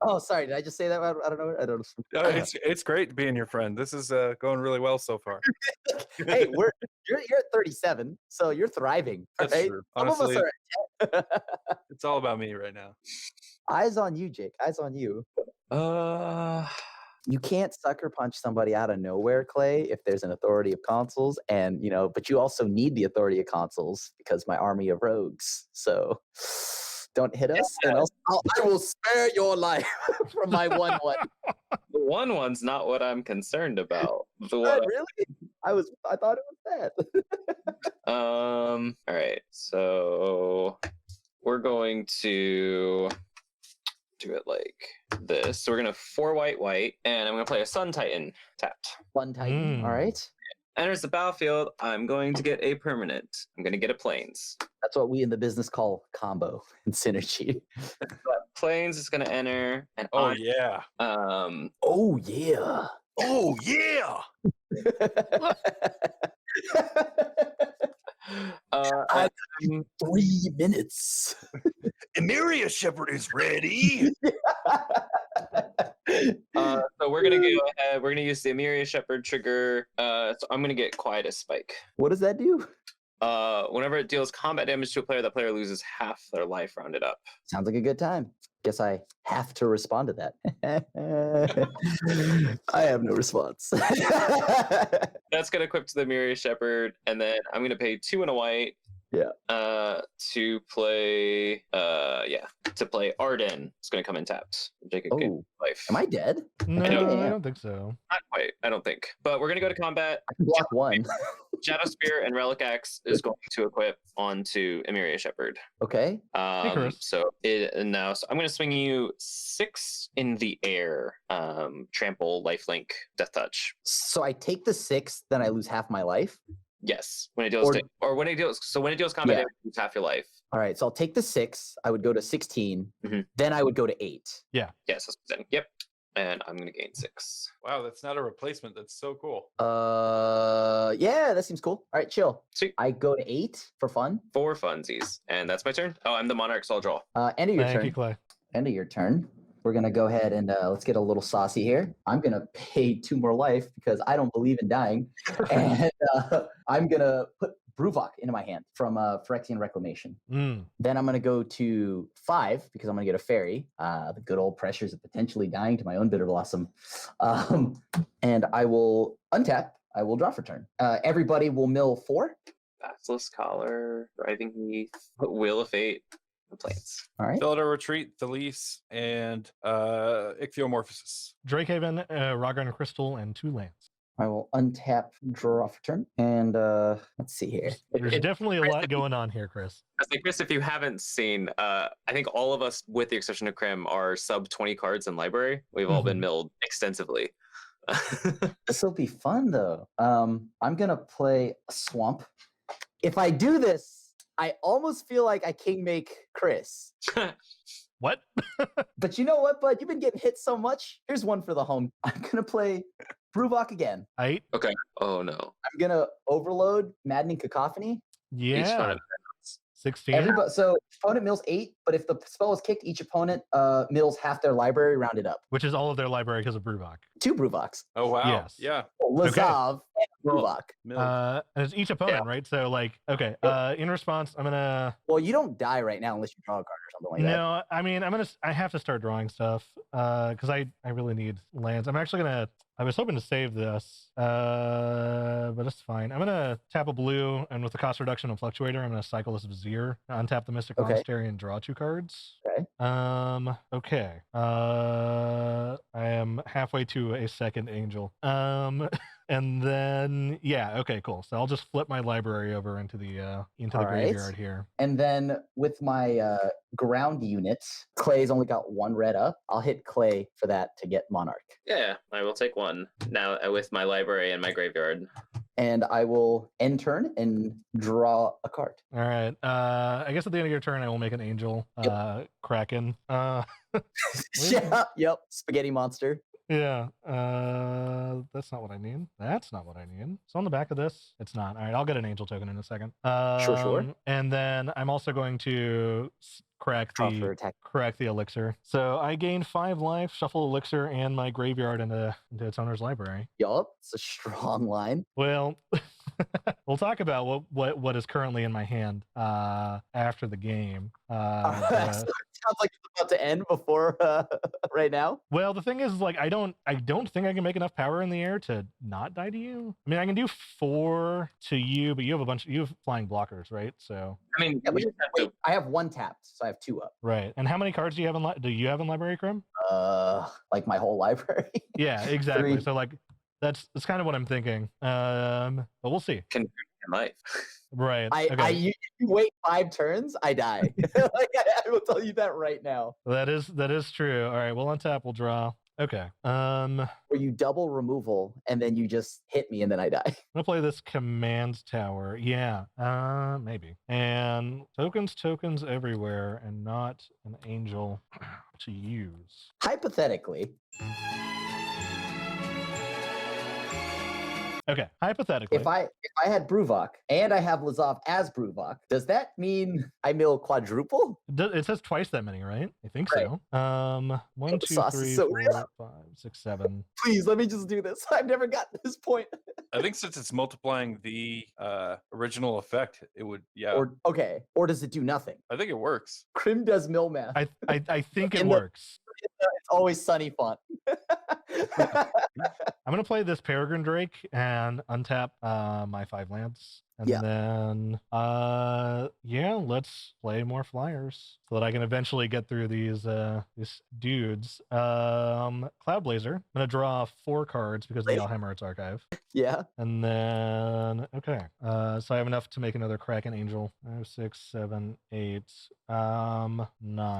S2: Oh, sorry. Did I just say that? I don't know. I don't know.
S3: It's great being your friend. This is going really well so far.
S2: Hey, you're at 37, so you're thriving.
S3: That's
S2: Right?
S3: true.
S2: Some of us
S3: Honestly,
S2: are.
S3: it's all about me right now.
S2: Eyes on you, Jake. Eyes on you. You can't sucker punch somebody out of nowhere, Clay, if there's an authority of consoles, and but you also need the authority of consoles because my army of rogues. So don't hit us, and I will spare your life from my 1/1.
S4: The 1/1's not what I'm concerned about. The
S2: What,
S4: one,
S2: really? I thought it was that.
S4: all right. So we're going to do it like this. So we're gonna 4 white, and I'm gonna play a Sun Titan tapped.
S2: Fun Titan. All right.
S4: Enters the battlefield. I'm going to get a permanent. I'm gonna get a plains.
S2: That's what we in the business call combo and synergy.
S4: Plains is gonna enter, and
S3: Oh yeah.
S2: Oh yeah.
S3: Oh yeah.
S2: I give you 3 minutes.
S3: Emiria Shepherd is ready.
S4: So we're gonna go ahead. We're gonna use the Emiria Shepherd trigger. So I'm gonna get Quietus Spike.
S2: What does that do?
S4: Whenever it deals combat damage to a player, that player loses half their life rounded up.
S2: Sounds like a good time. Guess I have to respond to that. I have no response.
S4: That's gonna equip to the Myria Shepherd, and then I'm gonna pay 2 and a white.
S2: Yeah.
S4: To play Arden. It's gonna come in tapped. Take a good life.
S2: Am I dead?
S1: No,
S2: Yeah.
S1: I don't think so.
S4: Not quite, I don't think. But we're gonna go to combat.
S2: I can block one.
S4: Shadow Spear and Relic Axe is going to equip onto Emiria Shepherd.
S2: Okay.
S1: Chris.
S4: So I'm gonna swing you 6 in the air. Trample, lifelink, death touch.
S2: So I take the 6, then I lose half my life.
S4: Yes, when it deals when it deals combat damage, you lose half your life.
S2: All right, so I'll take the 6. I would go to 16.
S4: Mm-hmm.
S2: Then I would go to 8.
S1: Yeah.
S4: Yes, that's what I'm saying. Yep. And I'm gonna gain 6.
S3: Wow, that's not a replacement. That's so cool.
S2: Yeah, that seems cool. All right, chill.
S4: Sweet.
S2: I go to 8 for fun.
S4: 4 funsies, and that's my turn. Oh, I'm the monarch, so I'll draw.
S2: End of your
S1: Thank
S2: turn.
S1: you, Clay.
S2: End of your turn. We're gonna go ahead and let's get a little saucy here. I'm gonna pay 2 more life because I don't believe in dying, and I'm gonna put Bruvok into my hand from Phyrexian Reclamation. Then I'm gonna go to 5 because I'm gonna get a fairy. The good old pressures of potentially dying to my own Bitter Blossom, and I will untap. I will draw for turn. Everybody will mill 4.
S4: Basilisk Collar, Driving Heath, Wheel of Fate, Plants.
S2: All right.
S3: Philidor Retreat, Thalise, and Ichthyomorphosis.
S1: Drakehaven, Rograkh Crystal, and 2 lands.
S2: I will untap, draw for turn, and let's see here.
S1: There's definitely a lot going on here, Chris.
S4: I think, Chris, if you haven't seen, I think all of us, with the exception of Crim, are sub 20 cards in library. We've all been milled extensively.
S2: This will be fun, though. I'm gonna play a swamp. If I do this, I almost feel like I king make Chris.
S1: What?
S2: But you know what, bud? You've been getting hit so much. Here's one for the home. I'm gonna play Bruvok again.
S1: Eight.
S4: Okay. Oh no.
S2: I'm gonna overload Maddening Cacophony.
S1: Yeah. 16.
S2: So opponent mills 8, but if the spell is kicked, each opponent mills half their library rounded up.
S1: Which is all of their library because of Bruvok.
S2: 2 Bruvoks.
S3: Oh wow.
S1: Yes.
S3: Yeah.
S2: Lazav and Bruvok.
S1: And it's each opponent, right? So like, okay. In response, I'm gonna.
S2: Well, you don't die right now unless you draw a card or something like that.
S1: No, I mean, I have to start drawing stuff because I really need lands. I'm actually gonna. I was hoping to save this, but it's fine. I'm gonna tap a blue, and with the cost reduction and fluctuator, I'm gonna cycle this Vizier, untap the Mystic Monastery, and draw 2 cards.
S2: Okay.
S1: Okay. I am halfway to a second angel. And then okay, cool. So I'll just flip my library over into the graveyard here.
S2: And then with my ground unit, Clay's only got 1 red up. I'll hit Clay for that to get Monarch.
S4: Yeah, I will take 1 now with my library and my graveyard.
S2: And I will end turn and draw a card.
S1: All right. I guess at the end of your turn, I will make an angel. Kraken.
S2: Yep. Spaghetti monster.
S1: Yeah. That's not what I need. That's not what I need. So on the back of this, it's not. All right. I'll get an angel token in a second.
S2: Sure. And
S1: then I'm also going to crack the elixir. So I gain 5 life, shuffle elixir, and my graveyard into its owner's library.
S2: Yup. It's a strong line.
S1: Well, we'll talk about what is currently in my hand after the game.
S2: Sounds like it's about to end before right now.
S1: Well, the thing is, like, I don't think I can make enough power in the air to not die to you. I mean, I can do 4 to you, but you have flying blockers, right? So
S4: I mean,
S2: wait, I have 1 tapped, so I have 2 up.
S1: Right. And how many cards do you have in library, Crim?
S2: Like my whole library.
S1: Yeah, exactly.
S2: 3.
S1: So like that's kind of what I'm thinking. But we'll see.
S4: Can life.
S1: Right.
S2: You wait 5 turns, I die. Like, I will tell you that right now.
S1: That is true. All right, we'll untap, we'll draw. Okay.
S2: Where you double removal and then you just hit me and then I die.
S1: I'm gonna play this command tower. Yeah. Maybe. And tokens everywhere, and not an angel to use.
S2: Hypothetically.
S1: Okay, hypothetically.
S2: If I had Bruvok and I have Lazov as Bruvok, does that mean I mill quadruple?
S1: It says twice that many, right? I think
S2: Right.
S1: so. 1,
S2: the
S1: 2,
S2: sauce is
S1: 3,
S2: so
S1: 4, 5, 6, 7.
S2: Please let me just do this. I've never gotten to this point.
S3: I think since it's multiplying the original effect, it would, yeah.
S2: Or does it do nothing?
S3: I think it works.
S2: Crim does mill math.
S1: I think it
S2: In the-
S1: works.
S2: It's always sunny font.
S1: I'm gonna play this Peregrine Drake and untap my 5 lands. And
S2: Yeah.
S1: then yeah, let's play more flyers so that I can eventually get through these dudes. Cloud Blazer. I'm gonna draw 4 cards because of the Alheimer Arts Archive.
S2: Yeah.
S1: And then okay. So I have enough to make another Kraken Angel. 5, 6, 7, 8, 9.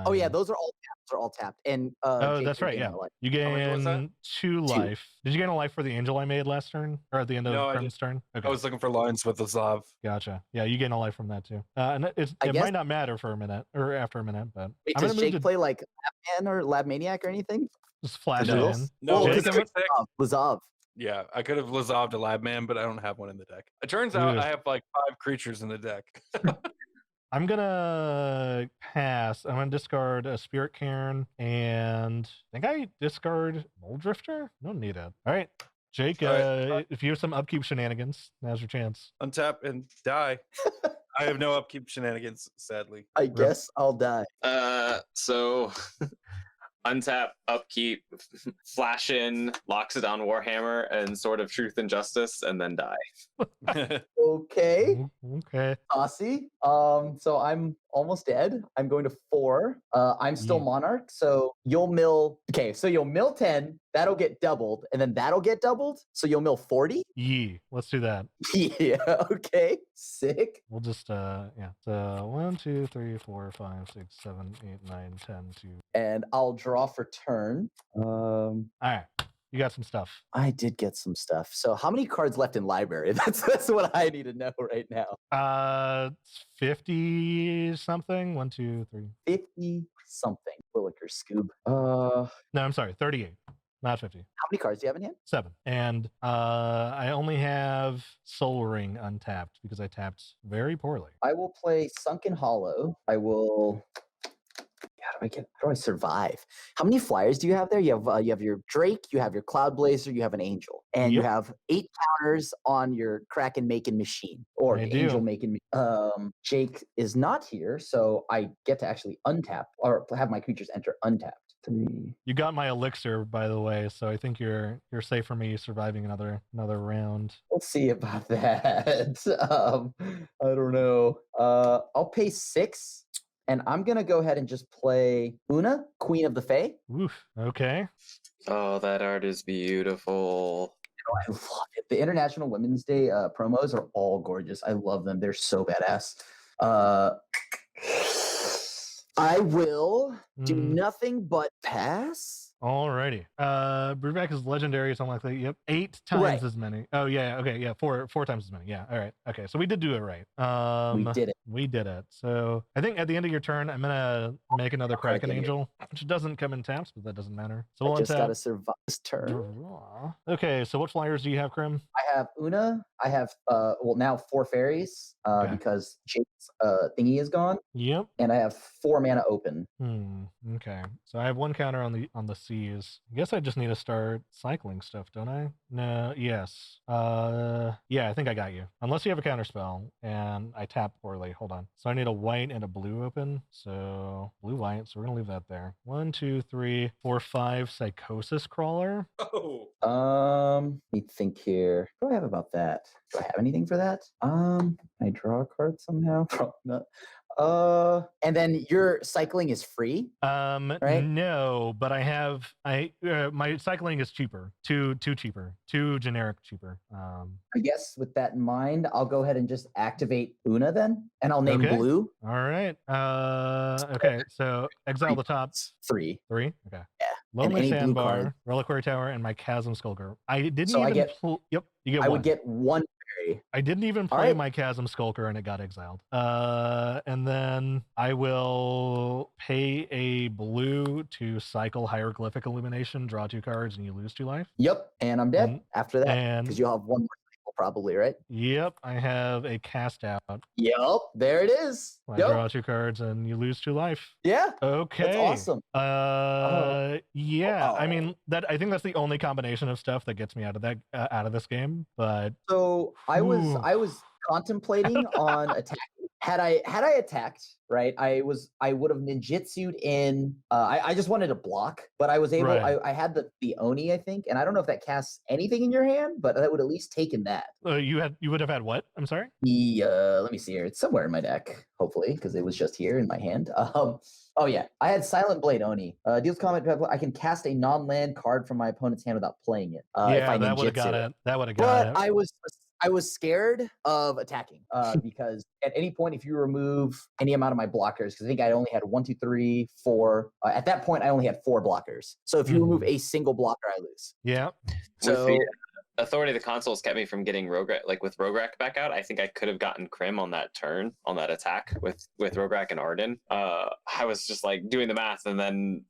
S2: Oh yeah, those are all tapped. Those are all tapped. And
S1: Oh,
S2: Jake,
S1: that's
S2: you're
S1: right. Yeah,
S2: gaining a life.
S1: you
S3: How much was that?
S1: gain 2 life. Did you gain a life for the angel I made last turn, or at the end of
S3: No, I
S1: Crim's turn? Okay,
S3: I was looking for lines with the Zav.
S1: gotcha. Yeah, you gain a life from that too. And it
S2: I guess-
S1: might not matter for a minute or after a minute, but
S2: Wait,
S1: I'm
S2: does
S1: gonna move
S2: Jake
S1: to
S2: play like Labman or Lab Maniac or anything?
S1: just flash it
S3: No.
S1: in.
S3: No,
S2: Oh,
S1: Jake,
S3: it's
S1: I'm
S3: a six.
S2: Lazov.
S3: Yeah, I could have Lazoved a Lab Man, but I don't have one in the deck. It turns out
S1: Ugh.
S3: I have like 5 creatures in the deck.
S1: I'm gonna pass. I'm gonna discard a Spirit Cairn, and I think I discard Mold Drifter. Don't need it. All right, Jake.
S3: All right.
S1: If you have some upkeep shenanigans, now's your chance.
S3: Untap and die. I have no upkeep shenanigans, sadly.
S2: I guess I'll die.
S4: So untap, upkeep, flash in, locks it on Warhammer, and Sword of Truth and Justice, and then die.
S2: Okay.
S1: Okay.
S2: Saucy. So I'm almost dead. I'm going to 4. I'm still
S1: Yeah.
S2: Monarch, so you'll mill. Okay, so you'll mill 10. That'll get doubled, and then that'll get doubled. So you'll mill 40.
S1: Yee. Let's do that.
S2: Yeah. Okay. Sick.
S1: We'll just yeah. So 1, 2, 3, 4, 5, 6, 7, 8, 9, 10, 2.
S2: And I'll draw for turn.
S1: All right. You got some stuff.
S2: I did get some stuff. So how many cards left in library? That's what I need to know right now.
S1: 50 something. 1, 2, 3.
S2: 50 something. Williker Scoob.
S1: No, I'm sorry. 38. Not 50.
S2: How many cards do you have in hand?
S1: 7. And I only have Soul Ring untapped because I tapped very poorly.
S2: I will play Sunken Hollow. I will. How do I survive? How many flyers do you have there? You have your Drake, you have your Cloud Blazer, you have an Angel, and you
S1: Yep.
S2: have 8 counters on your Kraken making machine or
S1: I
S2: Angel
S1: do.
S2: making. Jake is not here, so I get to actually untap or have my creatures enter untapped. 3.
S1: You got my elixir, by the way, so I think you're safe for me surviving another round.
S2: We'll see about that. I don't know. I'll pay 6. And I'm going to go ahead and just play Una, Queen of the Fae.
S1: Oof. Okay.
S4: Oh, that art is beautiful.
S2: I love it. The International Women's Day promos are all gorgeous. I love them. They're so badass. I will do
S1: Mm.
S2: nothing but pass.
S1: Alrighty. Brewback is legendary, something like that. Yep. 8 times
S2: Right.
S1: as many. Oh yeah, okay, yeah, four times as many. Yeah. All right. Okay. So we did do it right.
S2: We did it.
S1: We did it. So I think at the end of your turn, I'm gonna make another Kraken
S2: Kraken
S1: Angel, which doesn't come in taps, but that doesn't matter. So
S2: I
S1: we'll
S2: just got to
S1: untap.
S2: survive this turn.
S1: Draw. Okay, so what flyers do you have, Crim?
S2: I have Una. I have, now 4 fairies
S1: Okay.
S2: because Jake's thingy is gone.
S1: Yep.
S2: And I have 4 mana open.
S1: Okay. So I have 1 counter on the seas. I guess I just need to start cycling stuff, don't I? No. Yes. Yeah. I think I got you. Unless you have a counter spell, and I tap poorly. Hold on. So I need a white and a blue open. So blue white. So we're gonna leave that there. 1, 2, 3, 4, 5. Psychosis Crawler.
S3: Oh,
S2: Let me think here. What do I have about that? Do I have anything for that? Can I draw a card somehow? Probably not. And then your cycling is free. Right?
S1: No, but I have my cycling is cheaper. Two cheaper. 2 generic cheaper.
S2: I guess with that in mind, I'll go ahead and just activate Una then, and I'll name
S1: Okay.
S2: blue
S1: All right. Okay. So exile the top
S2: 3.
S1: 3. Okay.
S2: Yeah.
S1: Lonely
S2: any blue
S1: Sandbar,
S2: card.
S1: Reliquary Tower, and my Chasm Skulker. I didn't
S2: So I
S1: even
S2: get-
S1: pull. Yep, you get
S2: I
S1: one.
S2: would get 1 fairy.
S1: I didn't even
S2: All
S1: play
S2: right.
S1: my Chasm Skulker, and it got exiled. And then I will pay a blue to cycle Hieroglyphic Illumination, draw 2 cards, and you lose 2 life.
S2: Yep, and I'm dead
S1: And-
S2: after that
S1: And
S2: because you'll have 1 more. probably, right?
S1: Yep, I have a cast out.
S2: Yep, there it is.
S1: I
S2: Yep.
S1: draw 2 cards and you lose 2 life.
S2: Yeah,
S1: Okay.
S2: that's awesome.
S1: Yeah. I
S2: Oh.
S1: mean, I think that's the only combination of stuff that gets me out of that out of this game. But
S2: So I was
S1: Whew.
S2: contemplating on attacking. Had I attacked, right? I would have ninjutsu'd in. I just wanted to block, but I was able.
S1: Right.
S2: I had the Oni, I think, and I don't know if that casts anything in your hand, but that would at least taken that.
S1: You would have had what? I'm sorry.
S2: Let me see here. It's somewhere in my deck, hopefully, because it was just here in my hand. Oh yeah, I had Silent Blade Oni. Deals combat. I can cast a non-land card from my opponent's hand without playing it. If
S1: Yeah,
S2: I
S1: that would have got
S2: ninjutsu
S1: it. That would have got
S2: But
S1: it.
S2: I was scared of attacking because at any point, if you remove any amount of my blockers, because I think I only had 1, 2, 3, 4. At that point, I only had 4 blockers. So if you remove a single blocker, I lose.
S1: Yeah.
S2: So
S4: With the authority of the consoles kept me from getting Rograkh, like with Rograkh back out. I think I could have gotten Crim on that turn, on that attack with Rograkh and Arden. I was just like doing the math, and then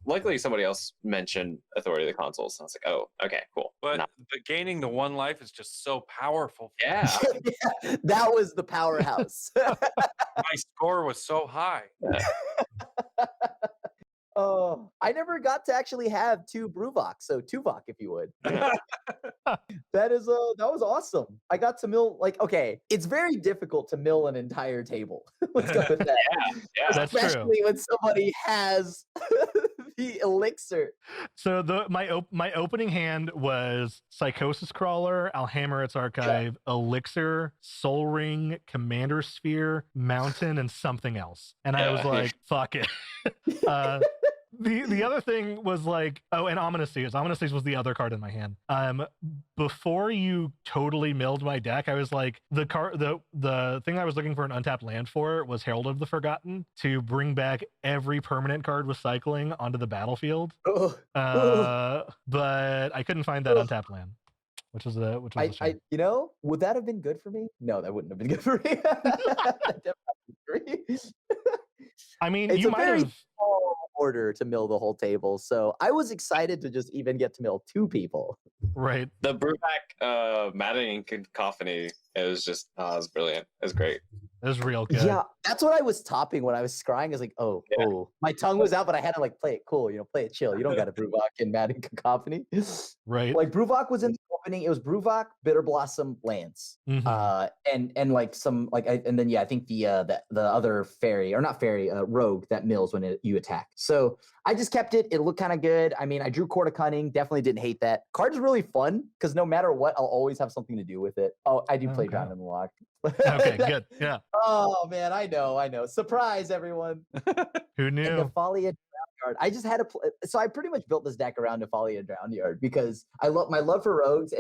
S4: luckily somebody else mentioned authority of the consoles. I was like, oh, okay, cool.
S3: But gaining the 1 life is just so powerful.
S4: Yeah.
S2: yeah, that was the powerhouse.
S3: My score was so high.
S2: Oh, I never got to actually have 2 Bruvok, so Tuvok, if you would. That was awesome. I got to mill okay. It's very difficult to mill an entire table. Let's go with that.
S4: Yeah.
S1: That's true.
S2: Especially when somebody has the elixir.
S1: So my opening hand was Psychosis Crawler, Alhammerit's Archive, Elixir, Soul Ring, Commander Sphere, Mountain, and something else. And I was like, fuck it. The other thing was like, oh, and Ominous Seas. Ominous Seas was the other card in my hand. Before you totally milled my deck, I was like, the thing I was looking for an untapped land for was Herald of the Forgotten to bring back every permanent card with cycling onto the battlefield. But I couldn't find that untapped land, which was a shame.
S2: Would that have been good for me? No, that wouldn't have been good for me.
S1: I mean,
S2: it's
S1: you
S2: a
S1: might
S2: very
S1: have
S2: small order to mill the whole table, so I was excited to just even get to mill 2 people.
S1: right.
S4: The Brewback maddening cacophony, it was brilliant. It was great.
S1: It was real good.
S2: Yeah, that's what I was topping when I was scrying. I was like, oh, my tongue was out, but I had to like play it cool, play it chill. You don't got a Bruvok in Madden Cacophony.
S1: Right.
S2: Like Bruvok was in the opening. It was Bruvok, Bitter Blossom, Lance, and like some like, and then I think the other fairy or not fairy, rogue that mills when you attack. So I just kept it. It looked kind of good. I mean, I drew Court of Cunning. Definitely didn't hate that. Card is really fun because no matter what, I'll always have something to do with it. Oh, I do play Drown in the Lock.
S1: Okay, good. Yeah.
S2: Oh man, I know. Surprise, everyone.
S1: Who knew?
S2: And Nephalia Drown Yard. I just had to play. So I pretty much built this deck around Nephalia Drown Yard because my love for rogues